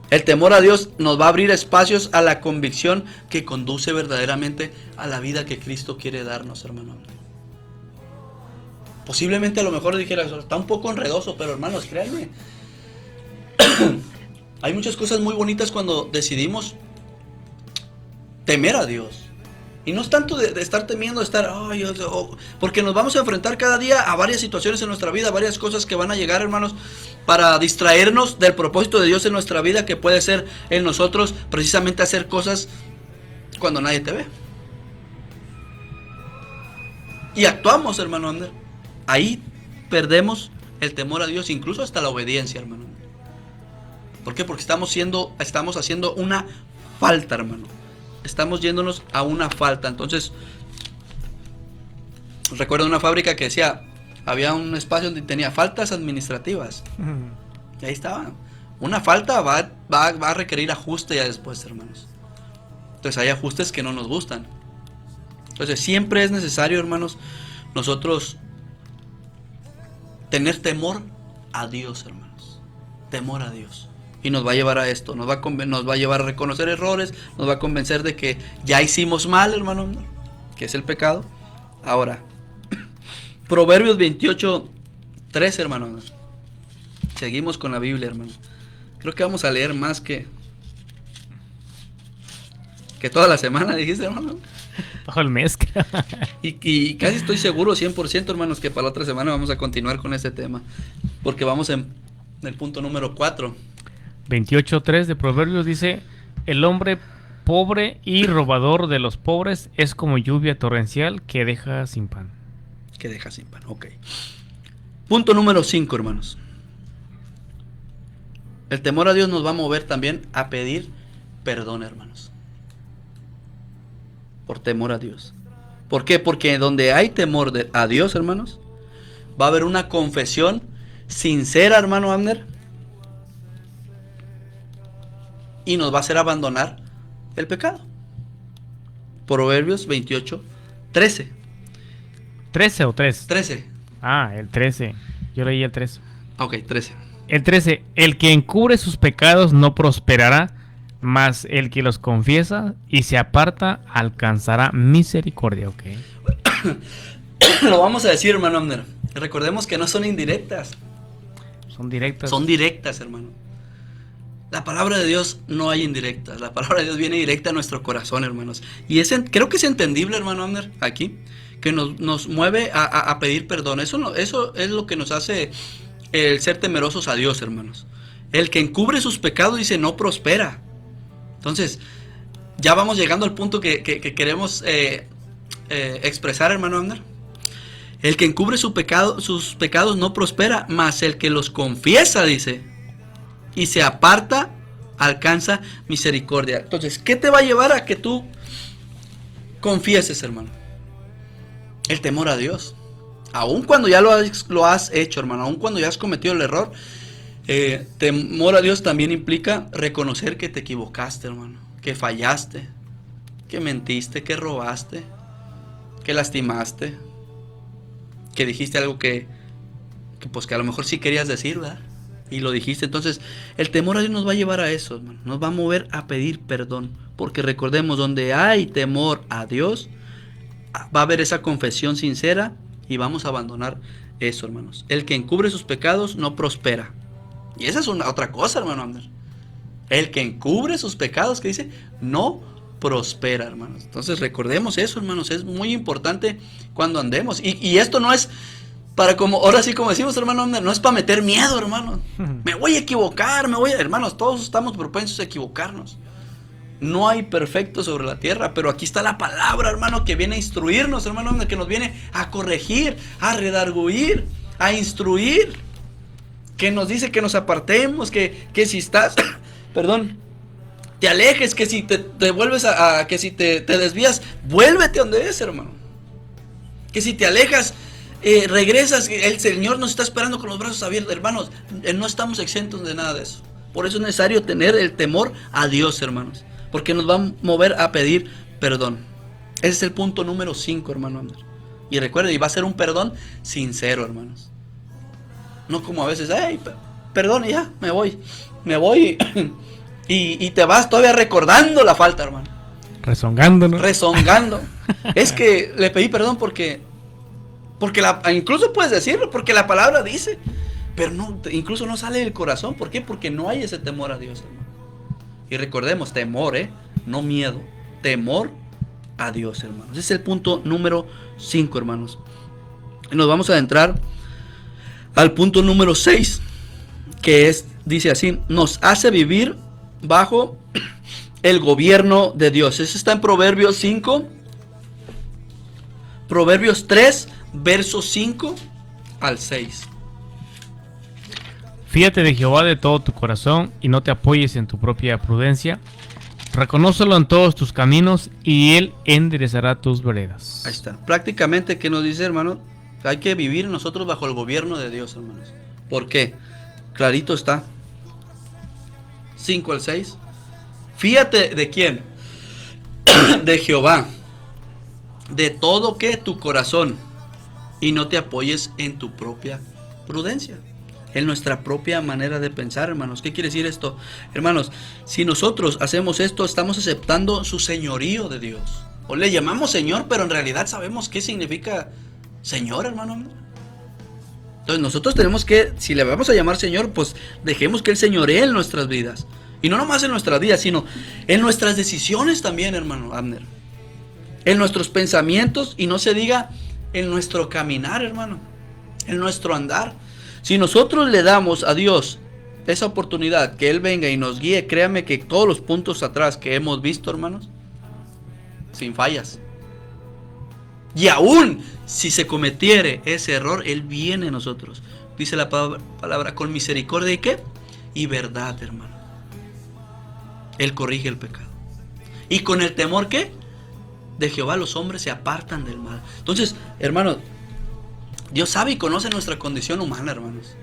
El temor a Dios nos va a abrir espacios a la convicción que conduce verdaderamente a la vida que Cristo quiere darnos, hermano. Posiblemente a lo mejor dijera, está un poco enredoso, pero hermanos, créanme. Hay muchas cosas muy bonitas cuando decidimos temer a Dios. Y no es tanto de estar temiendo, de estar, porque nos vamos a enfrentar cada día a varias situaciones en nuestra vida, varias cosas que van a llegar, hermanos, para distraernos del propósito de Dios en nuestra vida, que puede ser en nosotros precisamente hacer cosas cuando nadie te ve. Y actuamos, hermano Ander. Ahí perdemos el temor a Dios, incluso hasta la obediencia, hermano. ¿Por qué? Porque estamos haciendo una falta, hermano. Estamos yéndonos a una falta. Entonces, recuerdo una fábrica que decía, había un espacio donde tenía faltas administrativas. Y ahí estaba. Una falta va a requerir ajuste ya después, hermanos. Entonces hay ajustes que no nos gustan. Entonces siempre es necesario, hermanos, nosotros tener temor a Dios, hermanos. Temor a Dios. Y nos va a llevar a esto, nos va a llevar a reconocer errores, nos va a convencer de que ya hicimos mal, hermano, que es el pecado. Ahora, Proverbios 28:3, hermano. Seguimos con la Biblia, hermano. Creo que vamos a leer más que toda la semana, dijiste, hermano. Bajo el mes. Y casi estoy seguro, 100%, hermanos, que para la otra semana vamos a continuar con este tema. Porque vamos en el punto número 4. 28:3 de Proverbios dice: el hombre pobre y robador de los pobres es como lluvia torrencial que deja sin pan. Que deja sin pan, ok. Punto número 5, hermanos. El temor a Dios nos va a mover también a pedir perdón, hermanos. Por temor a Dios. ¿Por qué? Porque donde hay temor a Dios, hermanos, va a haber una confesión sincera, hermano Abner, y nos va a hacer abandonar el pecado. Proverbios 28:13. ¿13 o 3? 13. Ah, el 13. Yo leí el 3. Ok, 13. El 13. El que encubre sus pecados no prosperará, mas el que los confiesa y se aparta alcanzará misericordia. Ok. Lo vamos a decir, hermano Abner. Recordemos que no son indirectas. Son directas. Son directas, hermano. La palabra de Dios no hay indirectas. La palabra de Dios viene directa a nuestro corazón, hermanos. Y creo que es entendible, hermano Abner, aquí, que nos mueve a pedir perdón. Eso es lo que nos hace el ser temerosos a Dios, hermanos. El que encubre sus pecados, dice, no prospera. Entonces, ya vamos llegando al punto que queremos expresar, hermano Abner. El que encubre sus pecados no prospera, mas el que los confiesa, dice, y se aparta, alcanza misericordia. Entonces, ¿qué te va a llevar a que tú confieses, hermano? El temor a Dios. Aun cuando ya lo has hecho, hermano, aun cuando ya has cometido el error, temor a Dios también implica reconocer que te equivocaste, hermano, que fallaste, que mentiste, que robaste, que lastimaste, que dijiste algo que a lo mejor sí querías decir, ¿verdad? Y lo dijiste. Entonces, el temor a Dios nos va a llevar a eso, hermano. Nos va a mover a pedir perdón. Porque recordemos, donde hay temor a Dios, va a haber esa confesión sincera y vamos a abandonar eso, hermanos. El que encubre sus pecados no prospera. Y esa es otra cosa, hermano Ander. El que encubre sus pecados, que dice, no prospera, hermanos. Entonces, recordemos eso, hermanos. Es muy importante cuando andemos. Y esto no es para ahora sí, como decimos, hermano, no es para meter miedo, hermano. Me voy a equivocar, hermanos, todos estamos propensos a equivocarnos. No hay perfecto sobre la tierra, pero aquí está la palabra, hermano, que viene a instruirnos, hermano, que nos viene a corregir, a redarguir, a instruir, que nos dice que nos apartemos, que si estás, perdón, te alejes, que si te vuelves que si te desvías, vuélvete donde es, hermano. Que si te alejas, regresas, el Señor nos está esperando con los brazos abiertos, hermanos. No estamos exentos de nada de eso. Por eso es necesario tener el temor a Dios, hermanos, porque nos va a mover a pedir perdón. Ese es el punto número 5, hermano. Y recuerden, y va a ser un perdón sincero, hermanos. No como a veces, perdón, ya, me voy y te vas todavía recordando la falta, hermano. Rezongando, ¿no? Rezongando. Es que le pedí perdón porque incluso puedes decirlo, porque la palabra dice, pero no, incluso no sale del corazón. ¿Por qué? Porque no hay ese temor a Dios, hermano. Y recordemos, temor, no miedo, temor a Dios, hermanos. Ese es el punto número 5, hermanos. Y nos vamos a adentrar al punto número 6, que dice así: nos hace vivir bajo el gobierno de Dios. Eso está en Proverbios 5, Proverbios 3, versos 5 al 6. Fíjate de Jehová de todo tu corazón y no te apoyes en tu propia prudencia. Reconócelo en todos tus caminos y Él enderezará tus veredas. Ahí está. Prácticamente, ¿qué nos dice, hermano? Hay que vivir nosotros bajo el gobierno de Dios, hermanos. ¿Por qué? Clarito está. 5 al 6. Fíjate de quién. De Jehová. De todo que tu corazón. Y no te apoyes en tu propia prudencia. En nuestra propia manera de pensar, hermanos. ¿Qué quiere decir esto? Hermanos, si nosotros hacemos esto, estamos aceptando su señorío de Dios. O le llamamos Señor, pero en realidad sabemos qué significa Señor, hermano. Entonces nosotros tenemos que, si le vamos a llamar Señor, pues dejemos que Él señoree en nuestras vidas. Y no nomás en nuestras vidas, sino en nuestras decisiones también, hermano Abner. En nuestros pensamientos, y no se diga en nuestro caminar, hermano. En nuestro andar. Si nosotros le damos a Dios esa oportunidad, que Él venga y nos guíe, créame que todos los puntos atrás que hemos visto, hermanos, sin fallas. Y aún si se cometiere ese error, Él viene a nosotros. Dice la palabra con misericordia y ¿qué? Y verdad, hermano. Él corrige el pecado. Y con el temor, ¿qué? De Jehová los hombres se apartan del mal. Entonces, hermanos, Dios sabe y conoce nuestra condición humana, hermanos.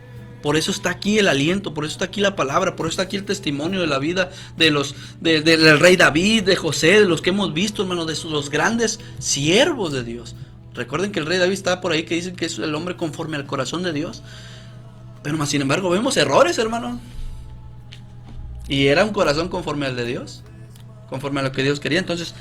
Por eso está aquí el aliento, por eso está aquí la palabra, por eso está aquí el testimonio de la vida del rey David, de José, de los que hemos visto, hermanos, de los grandes siervos de Dios. Recuerden que el rey David está por ahí que dicen que es el hombre conforme al corazón de Dios. Pero más sin embargo vemos errores, hermano. Y era un corazón conforme al de Dios, conforme a lo que Dios quería. Entonces,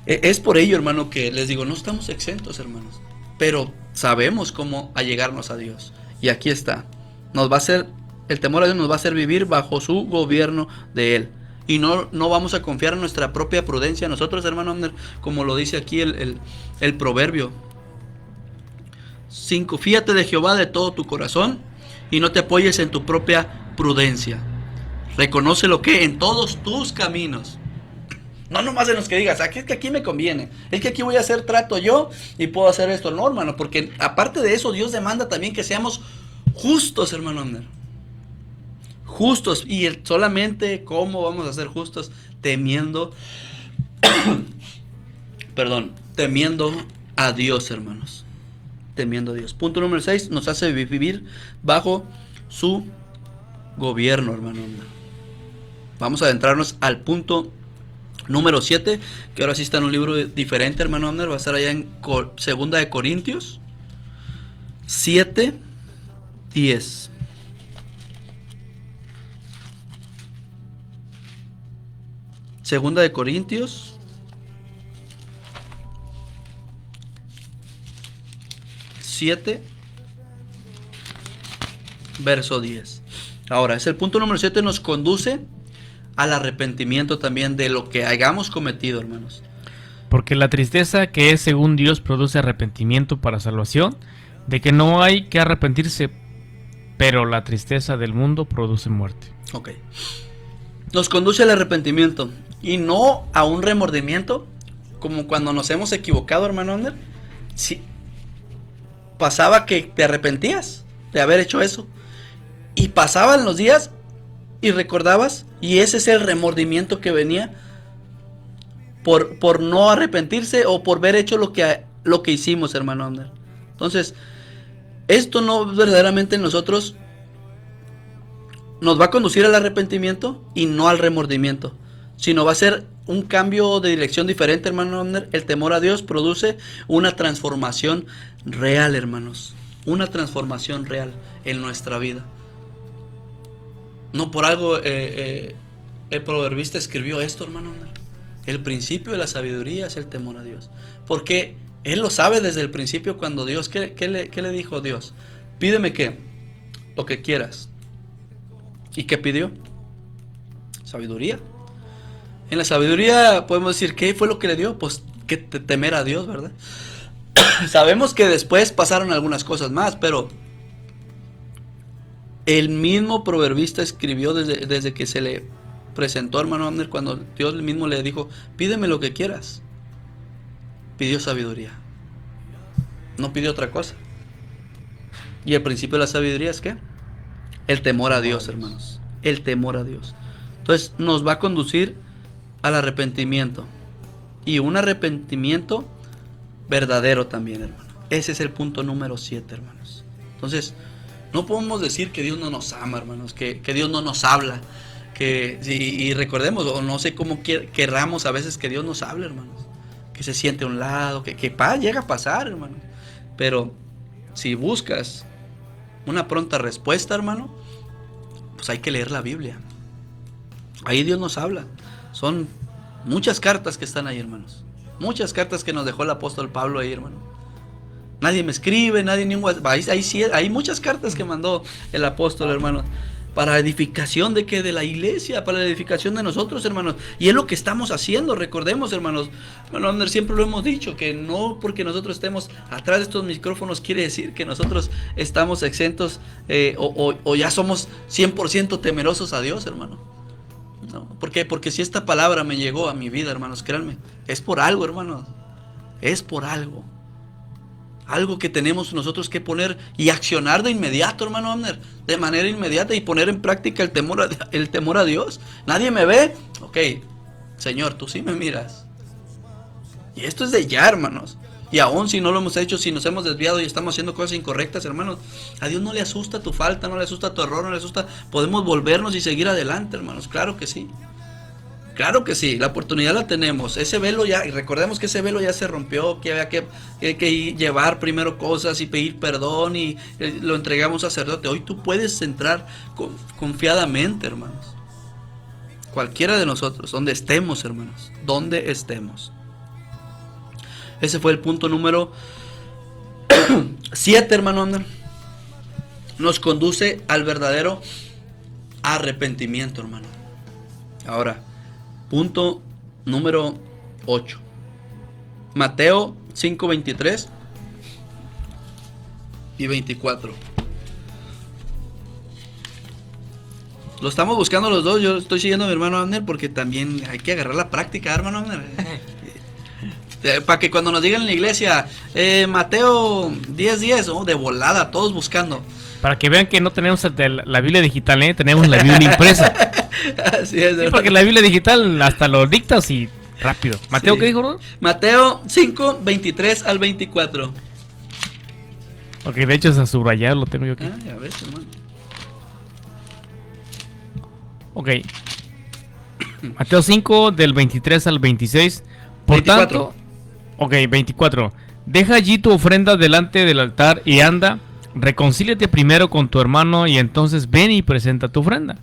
es por ello, hermano, que les digo, no estamos exentos, hermanos. Pero sabemos cómo allegarnos a Dios. Y aquí está. Nos va a hacer, el temor a Dios nos va a hacer vivir bajo su gobierno de Él. Y no vamos a confiar en nuestra propia prudencia. Nosotros, hermano, como lo dice aquí el proverbio 5. Fíjate de Jehová de todo tu corazón y no te apoyes en tu propia prudencia. Reconoce lo que en todos tus caminos. No nomás en los que digas, es que aquí me conviene, es que aquí voy a hacer trato yo y puedo hacer esto. No, hermano, porque aparte de eso, Dios demanda también que seamos justos, hermano Abner. Justos. Y solamente, ¿cómo vamos a ser justos? Temiendo, temiendo a Dios, hermanos. Temiendo a Dios. Punto número 6, nos hace vivir bajo su gobierno, hermano Abner. Vamos a adentrarnos al punto número 7, que ahora sí está en un libro diferente, hermano Abner. Va a estar allá en Segunda de Corintios 7, 10. Segunda de Corintios 7, verso 10. Ahora, es el punto número 7, nos conduce al arrepentimiento también de lo que hayamos cometido, hermanos. Porque la tristeza que es según Dios produce arrepentimiento para salvación, de que no hay que arrepentirse, pero la tristeza del mundo produce muerte. Ok. Nos conduce al arrepentimiento y no a un remordimiento, como cuando nos hemos equivocado, hermano Ander. Si pasaba que te arrepentías de haber hecho eso y pasaban los días y recordabas, y ese es el remordimiento que venía por no arrepentirse o por haber hecho lo que hicimos, hermano Ander. Entonces, esto no verdaderamente en nosotros nos va a conducir al arrepentimiento y no al remordimiento, sino va a ser un cambio de dirección diferente, hermano Abner. El temor a Dios produce una transformación real, hermanos. Una transformación real en nuestra vida. No por algo el proverbista escribió esto, hermano Abner. El principio de la sabiduría es el temor a Dios. Porque él lo sabe desde el principio cuando Dios, ¿qué le dijo Dios? Pídeme ¿qué? Lo que quieras. ¿Y qué pidió? Sabiduría. En la sabiduría podemos decir, ¿qué fue lo que le dio? Pues que temer a Dios, ¿verdad? Sabemos que después pasaron algunas cosas más, pero el mismo proverbista escribió desde que se le presentó, hermano Abner, cuando Dios mismo le dijo, pídeme lo que quieras. Pidió sabiduría. No pidió otra cosa. Y el principio de la sabiduría es ¿qué? El temor a Dios, hermanos. El temor a Dios. Entonces nos va a conducir al arrepentimiento. Y un arrepentimiento verdadero también, hermano. Ese es el punto número 7, hermanos. Entonces, no podemos decir que Dios no nos ama, hermanos, que Dios no nos habla, y recordemos, o no sé cómo querramos a veces que Dios nos hable, hermanos, que se siente a un lado, que llega a pasar, hermano. Pero si buscas una pronta respuesta, hermano, pues hay que leer la Biblia. Ahí Dios nos habla. Son muchas cartas que están ahí, hermanos. Muchas cartas que nos dejó el apóstol Pablo ahí, hermano. Nadie me escribe, nadie ni un WhatsApp. Ahí sí, hay muchas cartas que mandó el apóstol, hermano. Para edificación de ¿qué? De la iglesia, para la edificación de nosotros, hermanos. Y es lo que estamos haciendo, recordemos, hermanos. Bueno, siempre lo hemos dicho, que no porque nosotros estemos atrás de estos micrófonos quiere decir que nosotros estamos exentos o ya somos 100% temerosos a Dios, hermano. No, ¿por qué? Porque si esta palabra me llegó a mi vida, hermanos, créanme, es por algo, hermanos. Es por algo. Algo que tenemos nosotros que poner y accionar de inmediato, hermano Abner, de manera inmediata, y poner en práctica el temor a Dios. Nadie me ve, ok, Señor, tú sí me miras. Y esto es de ya, hermanos. Y aún si no lo hemos hecho, si nos hemos desviado y estamos haciendo cosas incorrectas, hermanos, a Dios no le asusta tu falta, no le asusta tu error, no le asusta. Podemos volvernos y seguir adelante, hermanos, claro que sí. Claro que sí, la oportunidad la tenemos. Ese velo ya, y recordemos que ese velo ya se rompió, que había que llevar primero cosas y pedir perdón y lo entregamos a un sacerdote. Hoy tú puedes entrar confiadamente, hermanos. Cualquiera de nosotros, donde estemos, hermanos, donde estemos. Ese fue el punto número 7, hermano. Nos conduce al verdadero arrepentimiento, hermano. Ahora, punto número 8. Mateo 5:23 y 24. Lo estamos buscando los dos. Yo estoy siguiendo a mi hermano Abner porque también hay que agarrar la práctica, hermano Abner. Para que cuando nos digan en la iglesia, Mateo 10:10, oh, de volada, todos buscando. Para que vean que no tenemos la Biblia digital, tenemos la Biblia impresa. Así es, sí, porque la Biblia digital hasta lo dictas y rápido. ¿Mateo sí. ¿Qué dijo, bro? Mateo 5:23 al 24. Ok, de hecho es subrayado, lo tengo yo aquí. Ya ves, hermano. Ok. Mateo 5 del 23 al 26. Por 24. Tanto, ok, 24. Deja allí tu ofrenda delante del altar y anda, reconcíliate primero con tu hermano y entonces ven y presenta tu ofrenda.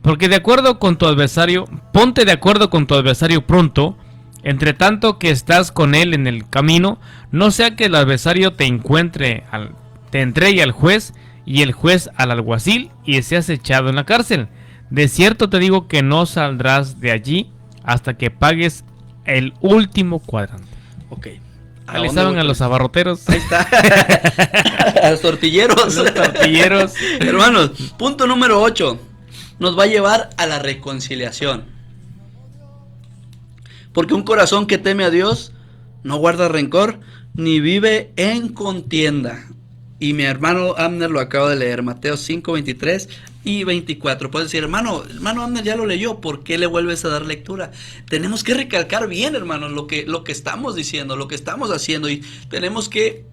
Porque de acuerdo con tu adversario, ponte de acuerdo con tu adversario pronto, entre tanto que estás con él en el camino, no sea que el adversario te entregue al juez y el juez al alguacil y seas echado en la cárcel. De cierto te digo que no saldrás de allí hasta que pagues el último cuadrante. Ok. Ahí le saben a los abarroteros. Ahí está. A los tortilleros. Los tortilleros. Hermanos, punto número 8. Nos va a llevar a la reconciliación. Porque un corazón que teme a Dios no guarda rencor ni vive en contienda. Y mi hermano Abner lo acaba de leer, Mateo 5:23 y 24. Puedes decir, hermano Abner ya lo leyó, ¿por qué le vuelves a dar lectura? Tenemos que recalcar bien, hermanos, lo que estamos diciendo, lo que estamos haciendo, y tenemos que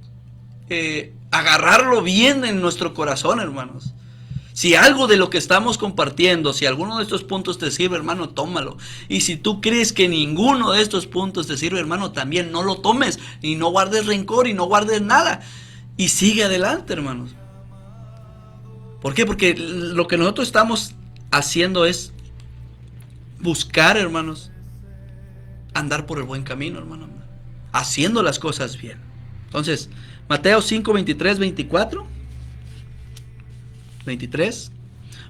agarrarlo bien en nuestro corazón, hermanos. Si algo de lo que estamos compartiendo, si alguno de estos puntos te sirve, hermano, tómalo. Y si tú crees que ninguno de estos puntos te sirve, hermano, también no lo tomes y no guardes rencor y no guardes nada. Y sigue adelante, hermanos. ¿Por qué? Porque lo que nosotros estamos haciendo es buscar, hermanos, andar por el buen camino, hermano, haciendo las cosas bien. Entonces, Mateo 5:23, 23.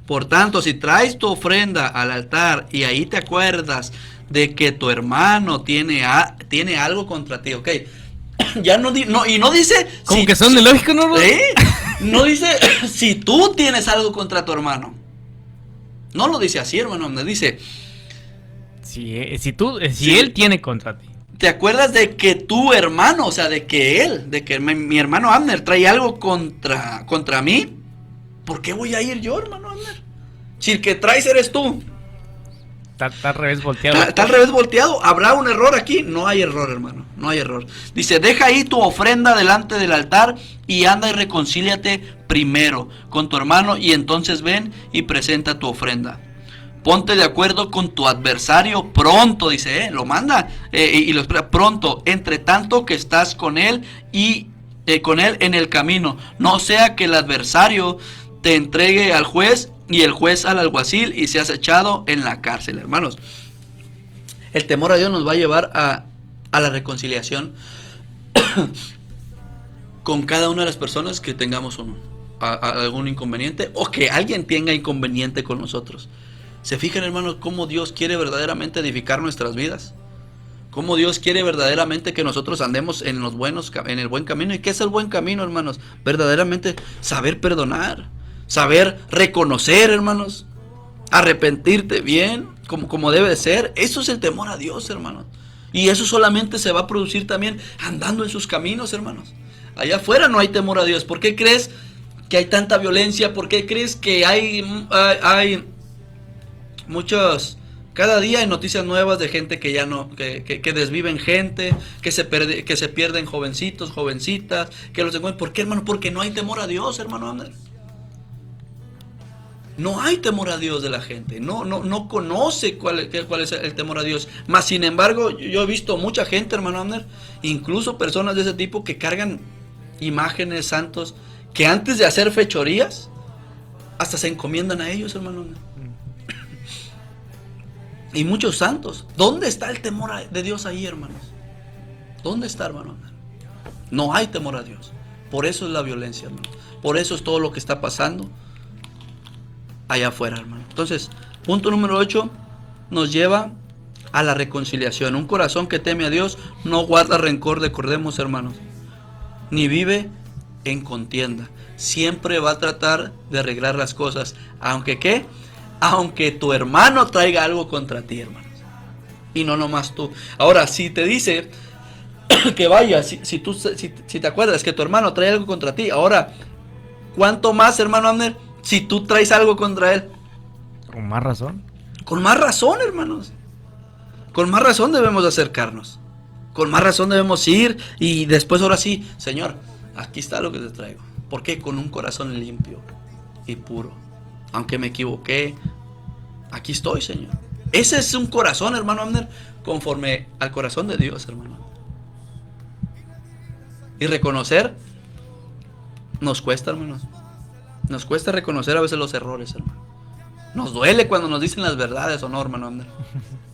Por tanto, si traes tu ofrenda al altar y ahí te acuerdas de que tu hermano tiene algo contra ti, ok. Ya no dice... Como si, que son de lógico, ¿no? No dice si tú tienes algo contra tu hermano. No lo dice así, hermano. Me dice... Si él tiene contra ti. ¿Te acuerdas de que tu hermano, o sea, de que mi hermano Abner trae algo contra mí? ¿Por qué voy a ir yo, hermano Abner? Si el que traes eres tú. Está al revés volteado. Está al revés volteado. ¿Habrá un error aquí? No hay error, hermano. No hay error. Dice, deja ahí tu ofrenda delante del altar y anda y reconcíliate primero con tu hermano y entonces ven y presenta tu ofrenda. Ponte de acuerdo con tu adversario pronto, dice, lo manda y lo espera pronto, entre tanto que estás con él y con él en el camino. No sea que el adversario te entregue al juez y el juez al alguacil y seas echado en la cárcel, hermanos. El temor a Dios nos va a llevar a la reconciliación con cada una de las personas que tengamos algún inconveniente o que alguien tenga inconveniente con nosotros. ¿Se fijan, hermanos, cómo Dios quiere verdaderamente edificar nuestras vidas? Cómo Dios quiere verdaderamente que nosotros andemos en el buen camino. ¿Y qué es el buen camino, hermanos? Verdaderamente saber perdonar, saber reconocer, hermanos, arrepentirte bien, como debe de ser. Eso es el temor a Dios, hermanos. Y eso solamente se va a producir también andando en sus caminos, hermanos. Allá afuera no hay temor a Dios. ¿Por qué crees que hay tanta violencia? ¿Por qué crees que hay muchos... Cada día hay noticias nuevas de gente que ya no, que desviven gente, que se pierden jovencitos, jovencitas, que los encuentran? ¿Por qué, hermano? Porque no hay temor a Dios, hermano Abner. No hay temor a Dios de la gente, no conoce cuál es el temor a Dios. Mas sin embargo, yo he visto mucha gente, hermano Abner, incluso personas de ese tipo que cargan imágenes santos, que antes de hacer fechorías, hasta se encomiendan a ellos, hermano Abner. Y muchos santos. ¿Dónde está el temor de Dios ahí, hermanos? ¿Dónde está, hermano? No hay temor a Dios. Por eso es la violencia, hermano. Por eso es todo lo que está pasando allá afuera, hermano. Entonces, punto número 8 nos lleva a la reconciliación. Un corazón que teme a Dios no guarda rencor, recordemos, hermanos, ni vive en contienda. Siempre va a tratar de arreglar las cosas. Aunque ¿qué? Aunque tu hermano traiga algo contra ti, hermanos. Y no nomás tú. Ahora, si te dice que vaya, si te acuerdas que tu hermano trae algo contra ti, ahora, ¿cuánto más, hermano Abner, si tú traes algo contra él? Con más razón. Con más razón, hermanos. Con más razón debemos acercarnos. Con más razón debemos ir y después, ahora sí, Señor, aquí está lo que te traigo. ¿Por qué? Con un corazón limpio y puro. Aunque me equivoqué, aquí estoy, Señor. Ese es un corazón, hermano Abner, conforme al corazón de Dios, hermano. Y reconocer nos cuesta, hermanos. Nos cuesta reconocer a veces los errores, hermano. Nos duele cuando nos dicen las verdades, ¿o no, hermano Abner?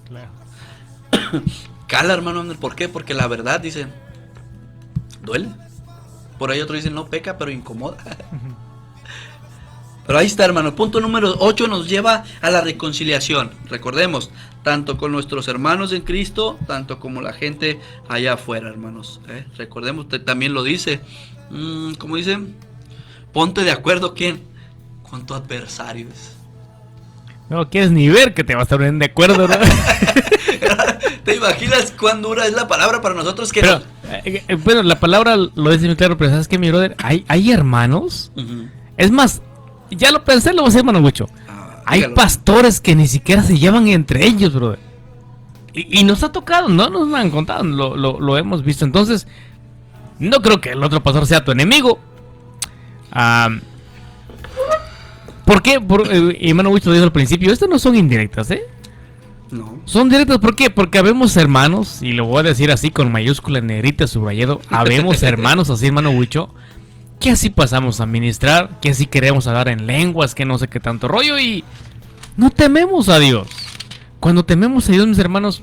Claro. Cala, hermano Abner. ¿Por qué? Porque la verdad, dice, duele. Por ahí otros dicen, no peca, pero incomoda. Pero ahí está, hermano. Punto número 8 nos lleva a la reconciliación. Recordemos, tanto con nuestros hermanos en Cristo, tanto como la gente allá afuera, hermanos. Recordemos, también lo dice. ¿Cómo dice? Ponte de acuerdo, ¿quién? Con tu adversario. No quieres ni ver que te vas a poner de acuerdo, ¿no? ¿Te imaginas cuán dura es la palabra para nosotros? Que pero, bueno, la palabra lo dice muy claro, pero ¿sabes qué, mi brother? Hay hermanos. Es más, ya lo pensé, lo voy a decir, hermano Huicho. Hay pastores que ni siquiera se llevan entre ellos, brother. Y nos ha tocado, no nos lo han contado, lo hemos visto. Entonces, no creo que el otro pastor sea tu enemigo. ¿Por qué? Hermano Huicho dijo al principio, estas no son indirectas, ¿eh? No. Son directas, ¿por qué? Porque habemos hermanos, y lo voy a decir así con mayúscula, negrita, subrayado. Habemos hermanos así, hermano Huicho, que así pasamos a ministrar, que así queremos hablar en lenguas, que no sé qué tanto rollo, y no tememos a Dios. Cuando tememos a Dios, mis hermanos,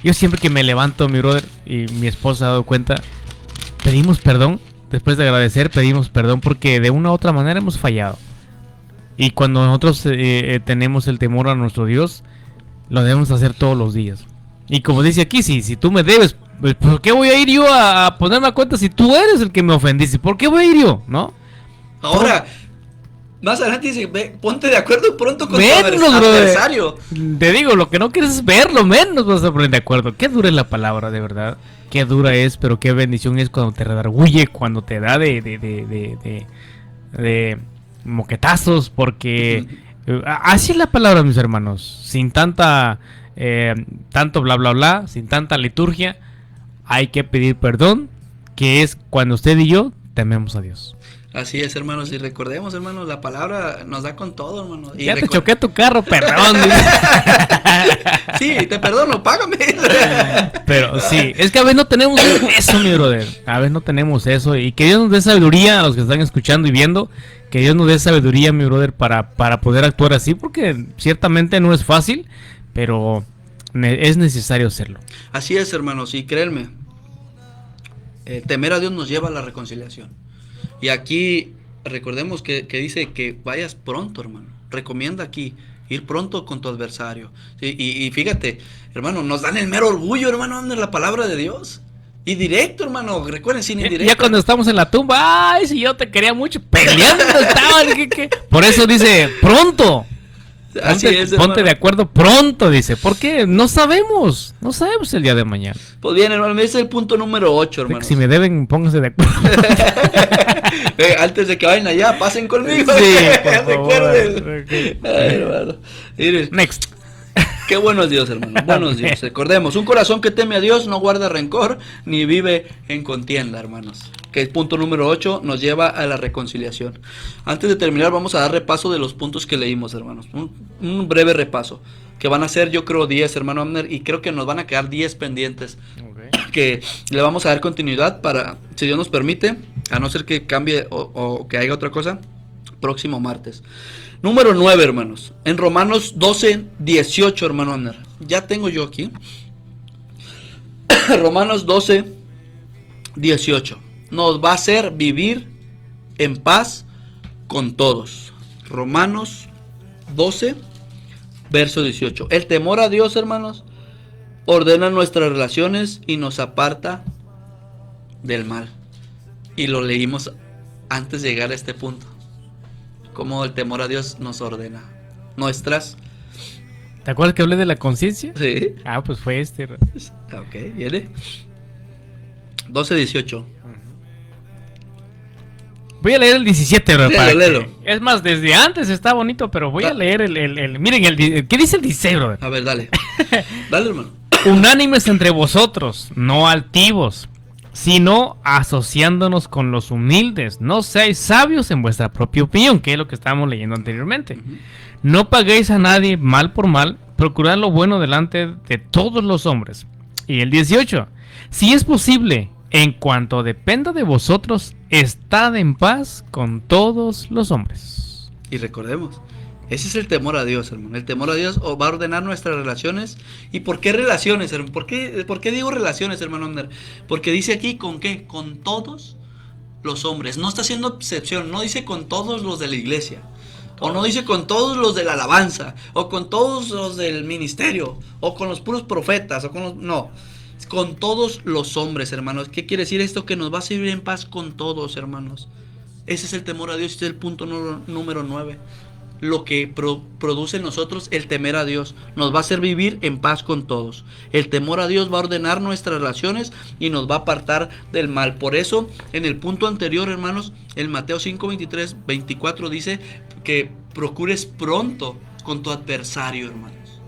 yo siempre que me levanto, mi brother y mi esposa ha dado cuenta, pedimos perdón. Después de agradecer, pedimos perdón porque de una u otra manera hemos fallado. Y cuando nosotros tenemos el temor a nuestro Dios, lo debemos hacer todos los días. Y como dice aquí, si tú me debes, pues, ¿por qué voy a ir yo a ponerme a cuenta si tú eres el que me ofendiste? ¿Por qué voy a ir yo? ¿No? Ahora, más adelante dice, ponte de acuerdo pronto con Menos, tu adversario. Te digo, lo que no quieres es verlo, menos vas a poner de acuerdo. Qué dura es la palabra, de verdad. Qué dura es, pero qué bendición es cuando te redarguye, cuando te da de moquetazos, porque así es la palabra, mis hermanos. Sin tanto bla bla bla, sin tanta liturgia, hay que pedir perdón, que es cuando usted y yo tememos a Dios. Así es, hermanos, y recordemos, hermanos, la palabra nos da con todo, hermano. Y ya te choqué tu carro, perdón. Sí, te perdono, págame. Pero sí, es que a veces no tenemos eso, mi brother. A veces no tenemos eso. Y que Dios nos dé sabiduría a los que están escuchando y viendo. Que Dios nos dé sabiduría, mi brother, para poder actuar así. Porque ciertamente no es fácil, pero es necesario hacerlo. Así es, hermanos, y créanme, temer a Dios nos lleva a la reconciliación. Y aquí recordemos que dice que vayas pronto, hermano. Recomienda aquí ir pronto con tu adversario. Y fíjate, hermano, nos dan el mero orgullo, hermano, de la palabra de Dios. Y directo, hermano, recuerden, sin indirecto. Ya cuando estamos en la tumba, ay, si yo te quería mucho, peleando estaban. Por eso dice, pronto. Así es, ponte de acuerdo pronto, dice. Porque no sabemos el día de mañana. Pues bien, hermano, ese es el punto número 8, hermano. Si me deben, pónganse de acuerdo. Antes de que vayan allá, pasen conmigo. Sí, por recuerden. Okay. Ay, hermano. Miren. Next. Qué bueno es Dios, hermano. Bueno es Dios. Recordemos, un corazón que teme a Dios no guarda rencor ni vive en contienda, hermanos. Que el punto número 8 nos lleva a la reconciliación. Antes de terminar, vamos a dar repaso de los puntos que leímos, hermanos. Un breve repaso. Que van a ser, yo creo, 10, hermano Abner. Y creo que nos van a quedar 10 pendientes. Okay. Que le vamos a dar continuidad para, si Dios nos permite, a no ser que cambie o que haya otra cosa, próximo martes. Número 9, hermanos. En Romanos 12, 18, hermano Abner. Ya tengo yo aquí. Romanos 12, 18. Nos va a hacer vivir en paz con todos. Romanos 12, verso 18. El temor a Dios, hermanos, ordena nuestras relaciones y nos aparta del mal. Y lo leímos antes de llegar a este punto. Cómo el temor a Dios nos ordena nuestras. ¿Te acuerdas que hablé de la conciencia? Sí. Ah, pues fue este. Ok, viene. 12:18. Voy a leer el 17, bro. Léelo. Es más, desde antes está bonito, pero voy a leer el miren, ¿qué dice el 16, bro? A ver, dale. Dale, hermano. Unánimes entre vosotros, no altivos, sino asociándonos con los humildes. No seáis sabios en vuestra propia opinión, que es lo que estábamos leyendo anteriormente. No paguéis a nadie mal por mal, procurad lo bueno delante de todos los hombres. Y el 18, si es posible, en cuanto dependa de vosotros, estad en paz con todos los hombres. Y recordemos, ese es el temor a Dios, hermano. El temor a Dios va a ordenar nuestras relaciones. ¿Y por qué relaciones, hermano? ¿Por qué digo relaciones, hermano Abner? Porque dice aquí, ¿con qué? Con todos los hombres. No está haciendo excepción, no dice con todos los de la iglesia. O no dice con todos los de la alabanza. O con todos los del ministerio. O con los puros profetas. O con los... No. Con todos los hombres, hermanos. ¿Qué quiere decir esto? Que nos va a servir en paz con todos, hermanos. Ese es el temor a Dios. Este es el punto número 9. Lo que produce en nosotros el temer a Dios. Nos va a hacer vivir en paz con todos. El temor a Dios va a ordenar nuestras relaciones y nos va a apartar del mal. Por eso, en el punto anterior, hermanos, en Mateo 5, 23, 24 dice que procures pronto con tu adversario, hermanos.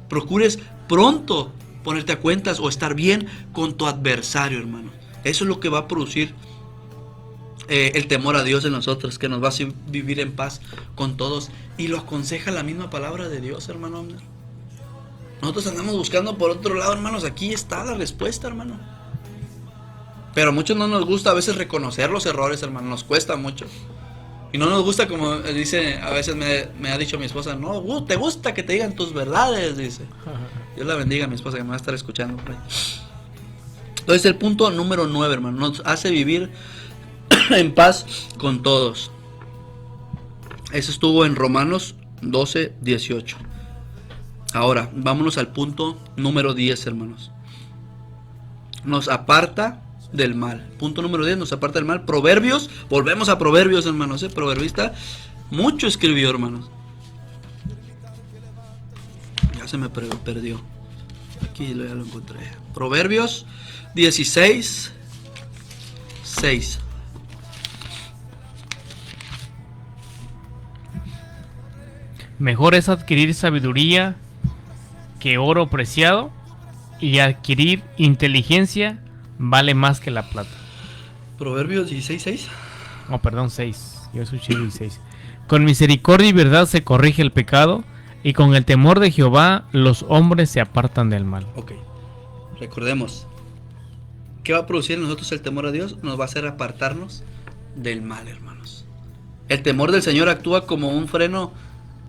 Procures pronto ponerte a cuentas o estar bien con tu adversario, hermanos. Eso es lo que va a producir el temor a Dios en nosotros, que nos va a hacer vivir en paz con todos. Y lo aconseja la misma palabra de Dios, hermano. Nosotros andamos buscando por otro lado, hermanos. Aquí está la respuesta, hermano. Pero a muchos no nos gusta a veces reconocer los errores, hermano. Nos cuesta mucho. Y no nos gusta, como dice, a veces me ha dicho mi esposa, no, te gusta que te digan tus verdades, dice. Dios la bendiga a mi esposa que me va a estar escuchando. Entonces el punto número 9, hermano, nos hace vivir en paz con todos. Eso estuvo en Romanos 12, 18. Ahora, vámonos al punto número 10, hermanos. Nos aparta del mal. Punto número 10, nos aparta del mal. Proverbios, volvemos a Proverbios, hermanos. Proverbista mucho escribió, hermanos. Ya se me perdió. Aquí ya lo encontré. Proverbios 16, 6. Mejor es adquirir sabiduría que oro preciado, y adquirir inteligencia vale más que la plata. Proverbios 16, 6. Oh, perdón, 6. Yo escuché 16. Con misericordia y verdad se corrige el pecado, y con el temor de Jehová los hombres se apartan del mal. Ok. Recordemos. ¿Qué va a producir en nosotros el temor a Dios? Nos va a hacer apartarnos del mal, hermanos. El temor del Señor actúa como un freno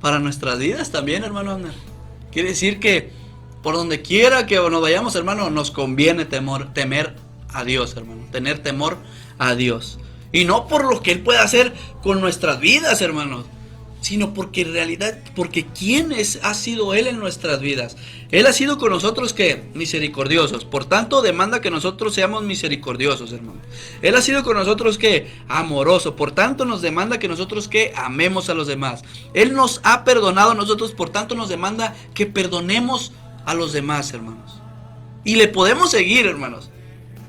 para nuestras vidas también, hermano Abner. Quiere decir que por donde quiera que nos vayamos, hermano, nos conviene temer a Dios, hermano. Tener temor a Dios. Y no por lo que Él pueda hacer con nuestras vidas, hermanos, sino porque en realidad, porque ¿quién ha sido Él en nuestras vidas? Él ha sido con nosotros, ¿qué? Misericordiosos. Por tanto, demanda que nosotros seamos misericordiosos, hermano. Él ha sido con nosotros, ¿qué? Amoroso. Por tanto, nos demanda que nosotros, ¿qué? Amemos a los demás. Él nos ha perdonado a nosotros, por tanto, nos demanda que perdonemos a los demás, hermanos. Y le podemos seguir, hermanos,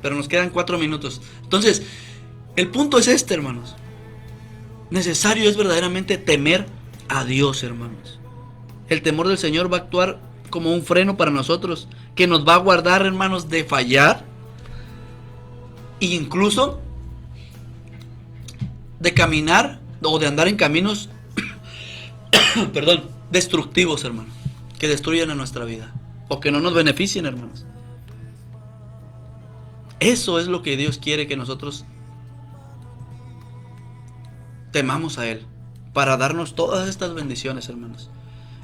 pero nos quedan 4 minutos. Entonces, el punto es este, hermanos. Necesario es verdaderamente temer a Dios, hermanos. El temor del Señor va a actuar como un freno para nosotros, que nos va a guardar, hermanos, de fallar, e incluso de caminar o de andar en caminos perdón, destructivos, hermanos, que destruyan a nuestra vida o que no nos beneficien, hermanos. Eso es lo que Dios quiere, que nosotros temamos a Él, para darnos todas estas bendiciones, hermanos.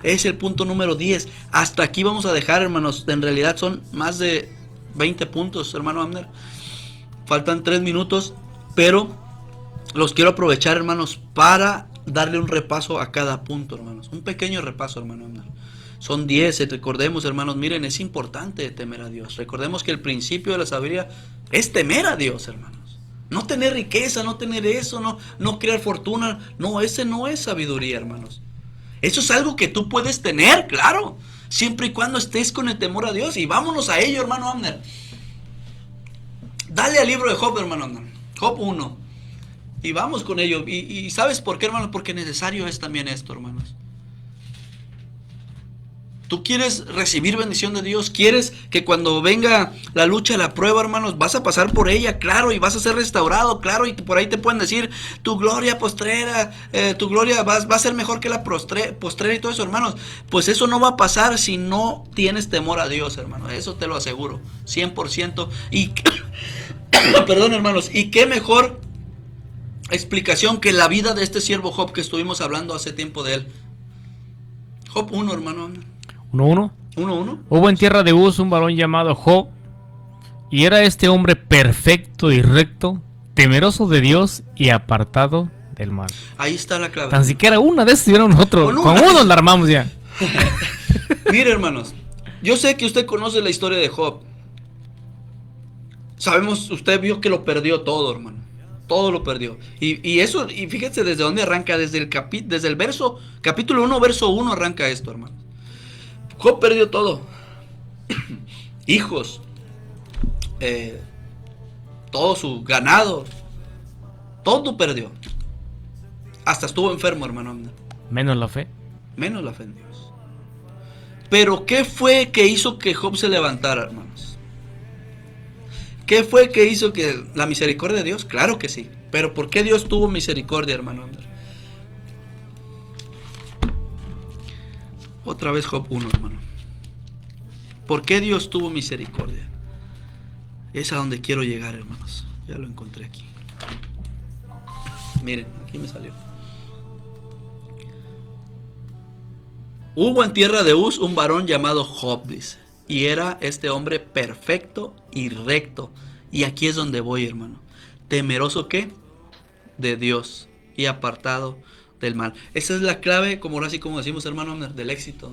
Es el punto número 10. Hasta aquí vamos a dejar, hermanos. En realidad son más de 20 puntos, hermano Abner. Faltan 3 minutos, pero los quiero aprovechar, hermanos, para darle un repaso a cada punto, hermanos. Un pequeño repaso, hermano Abner. Son 10, recordemos, hermanos, miren, es importante temer a Dios. Recordemos que el principio de la sabiduría es temer a Dios, hermanos. No tener riqueza, no tener eso, no crear fortuna. No, ese no es sabiduría, hermanos. Eso es algo que tú puedes tener, claro, siempre y cuando estés con el temor a Dios. Y vámonos a ello, hermano Abner. Dale al libro de Job, hermano Abner. Job 1. Y vamos con ello. Y ¿sabes por qué, hermano? Porque necesario es también esto, hermanos. Tú quieres recibir bendición de Dios, quieres que cuando venga la lucha, la prueba, hermanos, vas a pasar por ella, claro, y vas a ser restaurado, claro, y por ahí te pueden decir, tu gloria postrera, tu gloria va a ser mejor que la postrera y todo eso, hermanos. Pues eso no va a pasar si no tienes temor a Dios, hermanos, eso te lo aseguro, 100%. Y, perdón, hermanos, y qué mejor explicación que la vida de este siervo Job que estuvimos hablando hace tiempo de él. Job 1, hermano. 1:1. 1:1. Hubo en tierra de Uz un varón llamado Job, y era este hombre perfecto y recto, temeroso de Dios y apartado del mal. Ahí está la clave. Tan siquiera una de esas tuviera nosotros. Con uno la armamos ya. Mire, hermanos, yo sé que usted conoce la historia de Job. Sabemos, usted vio que lo perdió todo, hermano. Todo lo perdió. Y eso, y fíjense desde dónde arranca, desde el verso, capítulo 1, verso 1 arranca esto, hermano. Job perdió todo. Hijos, todo su ganado, todo perdió. Hasta estuvo enfermo, hermano. Menos la fe. Menos la fe en Dios. Pero ¿qué fue que hizo que Job se levantara, hermanos? ¿Qué fue que hizo que la misericordia de Dios? Claro que sí. Pero ¿por qué Dios tuvo misericordia, hermano? Otra vez Job 1, hermano. ¿Por qué Dios tuvo misericordia? Es a donde quiero llegar, hermanos. Ya lo encontré aquí. Miren, aquí me salió. Hubo en tierra de Uz un varón llamado Job, dice. Y era este hombre perfecto y recto. Y aquí es donde voy, hermano. Temeroso, ¿qué? De Dios y apartado del mal. Esa es la clave, como ahora sí como decimos, hermano, del éxito.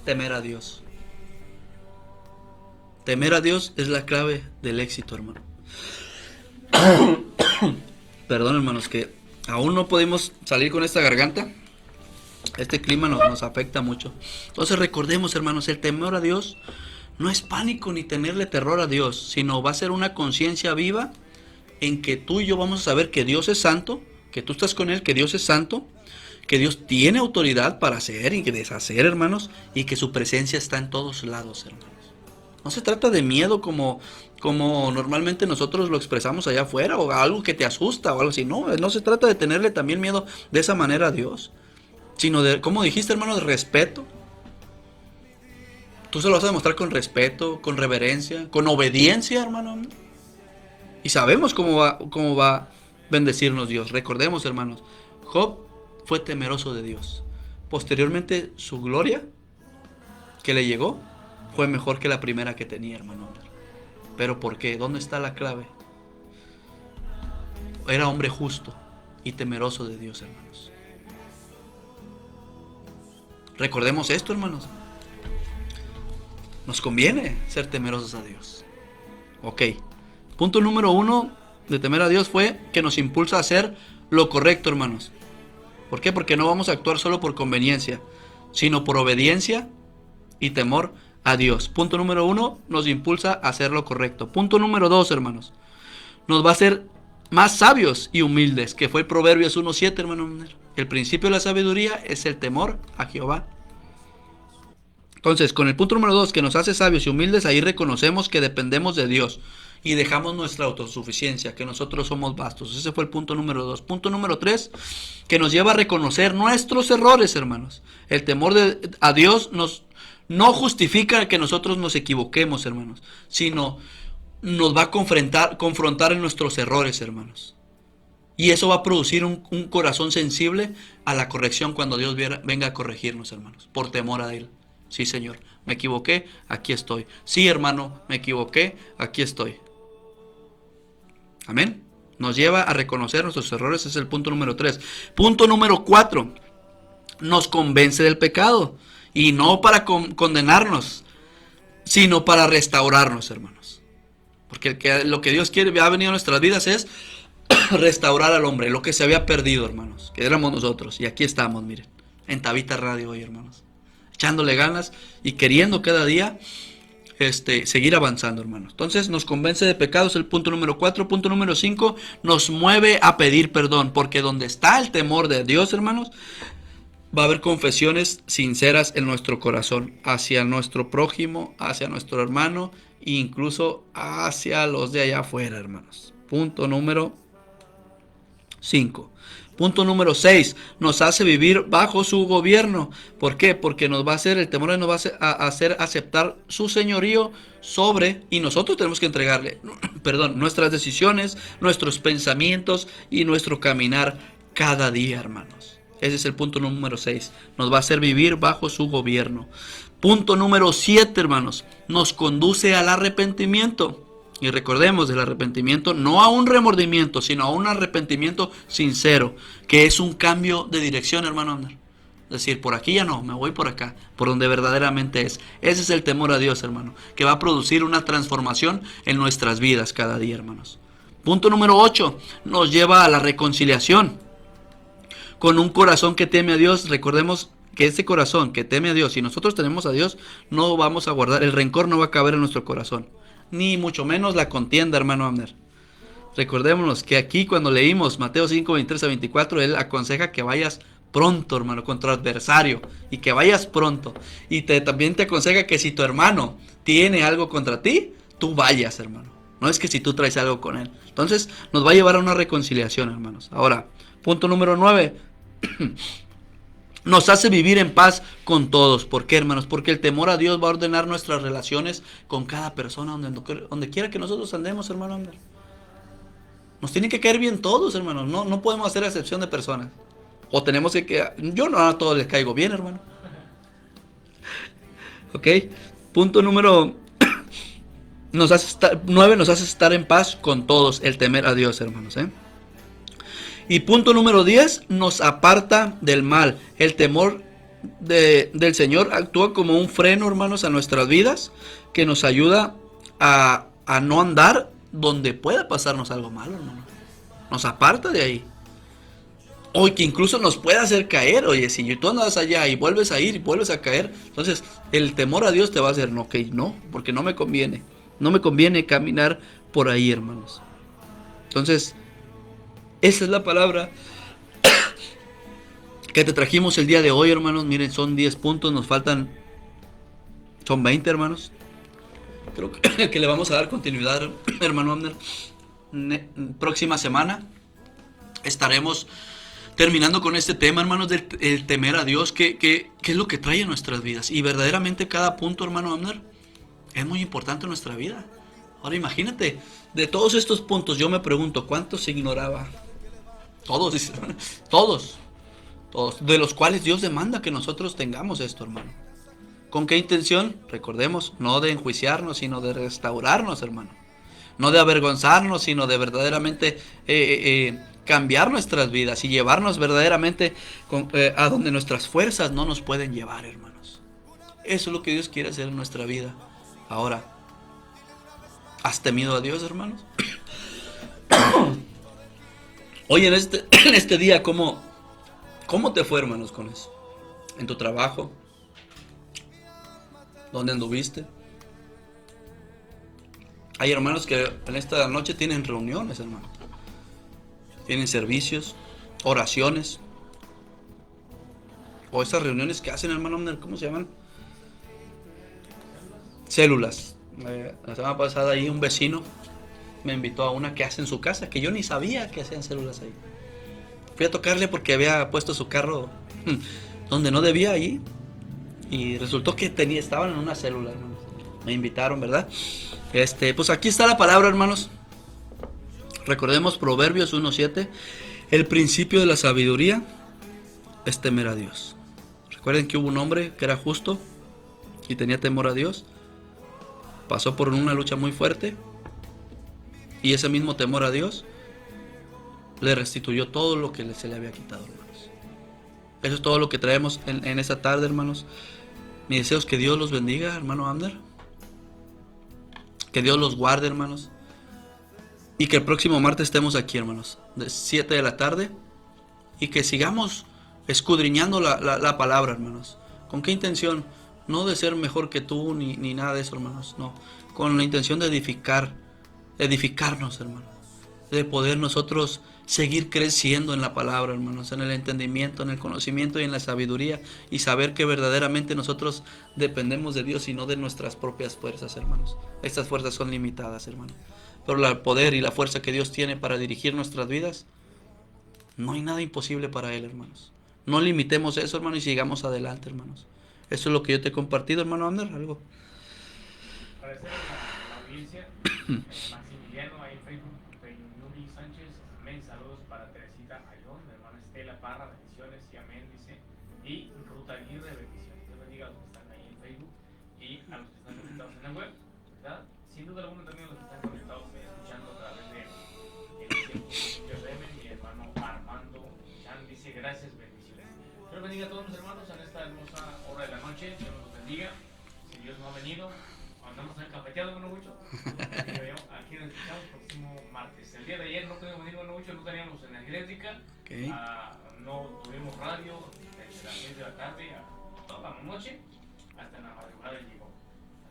temer a Dios. Temer a Dios es la clave del éxito, hermano. Perdón, hermanos, que aún no podemos salir con esta garganta. Este clima nos afecta mucho. Entonces recordemos, hermanos, el temor a Dios no es pánico ni tenerle terror a Dios, sino va a ser una conciencia viva en que tú y yo vamos a saber que Dios es santo, que tú estás con Él, que Dios es santo, que Dios tiene autoridad para hacer y deshacer, hermanos, y que su presencia está en todos lados, hermanos. No se trata de miedo como normalmente nosotros lo expresamos allá afuera, o algo que te asusta o algo así. No se trata de tenerle también miedo de esa manera a Dios, sino de, como dijiste, hermano, de respeto. Tú se lo vas a demostrar con respeto, con reverencia, con obediencia, hermano. Y sabemos cómo va a bendecirnos Dios. Recordemos, hermanos, Job fue temeroso de Dios. Posteriormente, su gloria que le llegó fue mejor que la primera que tenía, hermano. ¿Pero por qué? ¿Dónde está la clave? Era hombre justo y temeroso de Dios, hermanos. Recordemos esto, hermanos. Nos conviene ser temerosos a Dios. Ok. Punto número 1 de temer a Dios fue que nos impulsa a hacer lo correcto, hermanos. ¿Por qué? Porque no vamos a actuar solo por conveniencia, sino por obediencia y temor a Dios. Punto número 1, nos impulsa a hacer lo correcto. Punto número 2, hermanos, nos va a hacer más sabios y humildes, que fue Proverbios 1:7, hermano. El principio de la sabiduría es el temor a Jehová. Entonces, con el punto número 2, que nos hace sabios y humildes, ahí reconocemos que dependemos de Dios y dejamos nuestra autosuficiencia, que nosotros somos vastos. Ese fue el punto número 2. Punto número 3, que nos lleva a reconocer nuestros errores, hermanos. El temor a Dios no justifica que nosotros nos equivoquemos, hermanos, sino nos va a confrontar en nuestros errores, hermanos. Y eso va a producir un corazón sensible a la corrección cuando Dios venga a corregirnos, hermanos, por temor a Él. Sí, Señor, me equivoqué, aquí estoy. Sí, hermano, me equivoqué, aquí estoy. Amén. Nos lleva a reconocer nuestros errores, ese es el punto número 3. Punto número 4, nos convence del pecado. Y no para condenarnos, sino para restaurarnos, hermanos. Porque lo que Dios quiere, ha venido a nuestras vidas es restaurar al hombre, lo que se había perdido, hermanos, que éramos nosotros. Y aquí estamos, miren, en Tabita Radio hoy, hermanos, echándole ganas y queriendo cada día seguir avanzando, hermanos. Entonces nos convence de pecados, el punto número 4. Punto número 5, nos mueve a pedir perdón, porque donde está el temor de Dios, hermanos, va a haber confesiones sinceras en nuestro corazón hacia nuestro prójimo, hacia nuestro hermano e incluso hacia los de allá afuera, hermanos. Punto número 5. Punto número 6, nos hace vivir bajo su gobierno. ¿Por qué? Porque nos va a hacer, el temor nos va a hacer aceptar su señorío sobre, y nosotros tenemos que entregarle, nuestras decisiones, nuestros pensamientos y nuestro caminar cada día, hermanos. Ese es el punto número 6. Nos va a hacer vivir bajo su gobierno. Punto número 7, hermanos. Nos conduce al arrepentimiento. Y recordemos, del arrepentimiento no a un remordimiento, sino a un arrepentimiento sincero, que es un cambio de dirección, hermano. Es decir, por aquí ya no, me voy por acá, por donde verdaderamente es. Ese es el temor a Dios, hermano, que va a producir una transformación en nuestras vidas cada día, hermanos. Punto número 8. Nos lleva a la reconciliación. Con un corazón que teme a Dios, recordemos que ese corazón que teme a Dios, si nosotros tenemos a Dios, no vamos a guardar, el rencor no va a caber en nuestro corazón, ni mucho menos la contienda, hermano Abner. Recordémonos que aquí cuando leímos Mateo 5, 23 a 24, Él aconseja que vayas pronto, hermano, con tu adversario, y que vayas pronto. Y también te aconseja que si tu hermano tiene algo contra ti, tú vayas, hermano. No es que si tú traes algo con él. Entonces nos va a llevar a una reconciliación, hermanos. Ahora, punto número 9. Nos hace vivir en paz con todos. ¿Por qué, hermanos? Porque el temor a Dios va a ordenar nuestras relaciones con cada persona, donde quiera que nosotros andemos, hermano. Nos tienen que caer bien todos, hermanos. No podemos hacer excepción de personas. O tenemos que... Yo no a todos les caigo bien, hermano. Ok. Punto número 9. Nos hace estar en paz con todos. El temer a Dios, hermanos. Y punto número 10, nos aparta del mal. El temor del Señor actúa como un freno, hermanos, a nuestras vidas, que nos ayuda a no andar donde pueda pasarnos algo malo, hermano. Nos aparta de ahí. O que incluso nos puede hacer caer. Oye, si tú andas allá y vuelves a ir y vuelves a caer, entonces el temor a Dios te va a hacer, no, ok, no, porque no me conviene. No me conviene caminar por ahí, hermanos. Entonces, esa es la palabra que te trajimos el día de hoy, hermanos. Miren, son 10 puntos, nos faltan, son 20, hermanos. Creo que le vamos a dar continuidad, hermano Abner. Próxima semana estaremos terminando con este tema, hermanos, del el temer a Dios, que es lo que trae a nuestras vidas. Y verdaderamente cada punto, hermano Abner, es muy importante en nuestra vida. Ahora imagínate, de todos estos puntos yo me pregunto, ¿cuántos se ignoraba? Todos, todos, de los cuales Dios demanda que nosotros tengamos esto, hermano. ¿Con qué intención? Recordemos, no de enjuiciarnos, sino de restaurarnos, hermano. No de avergonzarnos, sino de verdaderamente cambiar nuestras vidas y llevarnos verdaderamente a donde nuestras fuerzas no nos pueden llevar, hermanos. Eso es lo que Dios quiere hacer en nuestra vida. Ahora, ¿has temido a Dios, hermanos? Hoy en este día, ¿cómo te fue, hermanos, con eso? ¿En tu trabajo? ¿Dónde anduviste? Hay hermanos que en esta noche tienen reuniones, hermano. Tienen servicios, oraciones. O esas reuniones que hacen, hermano, ¿cómo se llaman? Células. La semana pasada ahí un vecino me invitó a una que hace en su casa, que yo ni sabía que hacían células ahí. Fui a tocarle porque había puesto su carro donde no debía allí. Y resultó que estaban en una célula, hermanos. Me invitaron, ¿verdad? Pues aquí está la palabra, hermanos. Recordemos Proverbios 1:7. El principio de la sabiduría es temer a Dios. Recuerden que hubo un hombre que era justo y tenía temor a Dios. Pasó por una lucha muy fuerte. Y ese mismo temor a Dios le restituyó todo lo que se le había quitado, hermanos. Eso es todo lo que traemos en esta tarde, hermanos. Mi deseo es que Dios los bendiga, hermano Abner. Que Dios los guarde, hermanos. Y que el próximo martes estemos aquí, hermanos, de 7 de la tarde. Y que sigamos escudriñando la palabra, hermanos. ¿Con qué intención? No de ser mejor que tú, ni nada de eso, hermanos. No, con la intención de edificarnos, hermanos. De poder nosotros seguir creciendo en la palabra, hermanos, en el entendimiento, en el conocimiento y en la sabiduría, y saber que verdaderamente nosotros dependemos de Dios y no de nuestras propias fuerzas, hermanos. Estas fuerzas son limitadas, hermanos, pero el poder y la fuerza que Dios tiene para dirigir nuestras vidas, no hay nada imposible para Él, hermanos. No limitemos eso, hermanos, y sigamos adelante, hermanos. Eso es lo que yo te he compartido, hermano Ander, algo. Agradecer a la audiencia, Maximiliano ahí en Facebook, Yuri Sánchez, amén, saludos para Teresita Ayón, mi hermana Estela Parra, bendiciones y amén, dice, y Ruta Aguirre, bendiciones. Dios bendiga a los que están ahí en Facebook y a los que están conectados en la web, ¿verdad? Sin duda alguna también a los que están conectados escuchando a través de mi hermano Armando Chan dice, gracias, bendiciones. Dios bendiga a todos mis hermanos en esta hermosa hora de la noche, Dios los bendiga. Si Dios no ha venido, andamos en el cafeteado, hermano Huicho. Aquí nos escuchamos el próximo martes. El día de ayer no pudimos venir, hermano Huicho, no teníamos energía eléctrica, no tuvimos radio desde las 6 de la tarde a toda la noche, hasta en la madrugada llegó.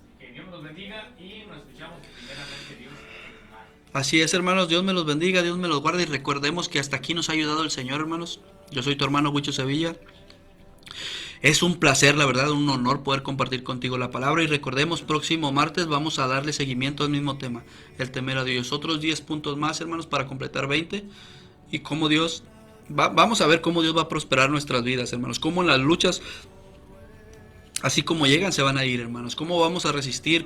Así que Dios nos bendiga y nos escuchamos primeramente Dios. Así es, hermanos, Dios me los bendiga, Dios me los guarde, y recordemos que hasta aquí nos ha ayudado el Señor, hermanos. Yo soy tu hermano Huicho Sevilla. Es un placer, la verdad, un honor poder compartir contigo la palabra, y recordemos, próximo martes vamos a darle seguimiento al mismo tema, el temer a Dios. Otros 10 puntos más, hermanos, para completar 20, y cómo Dios, vamos a ver cómo Dios va a prosperar nuestras vidas, hermanos, cómo en las luchas, así como llegan, se van a ir, hermanos. ¿Cómo vamos a resistir?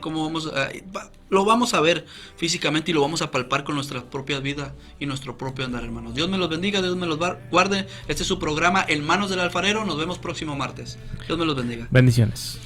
Lo vamos a ver físicamente y lo vamos a palpar con nuestras propias vidas y nuestro propio andar, hermanos. Dios me los bendiga, Dios me los guarde. Este es su programa, En Manos del Alfarero. Nos vemos próximo martes. Dios me los bendiga. Bendiciones.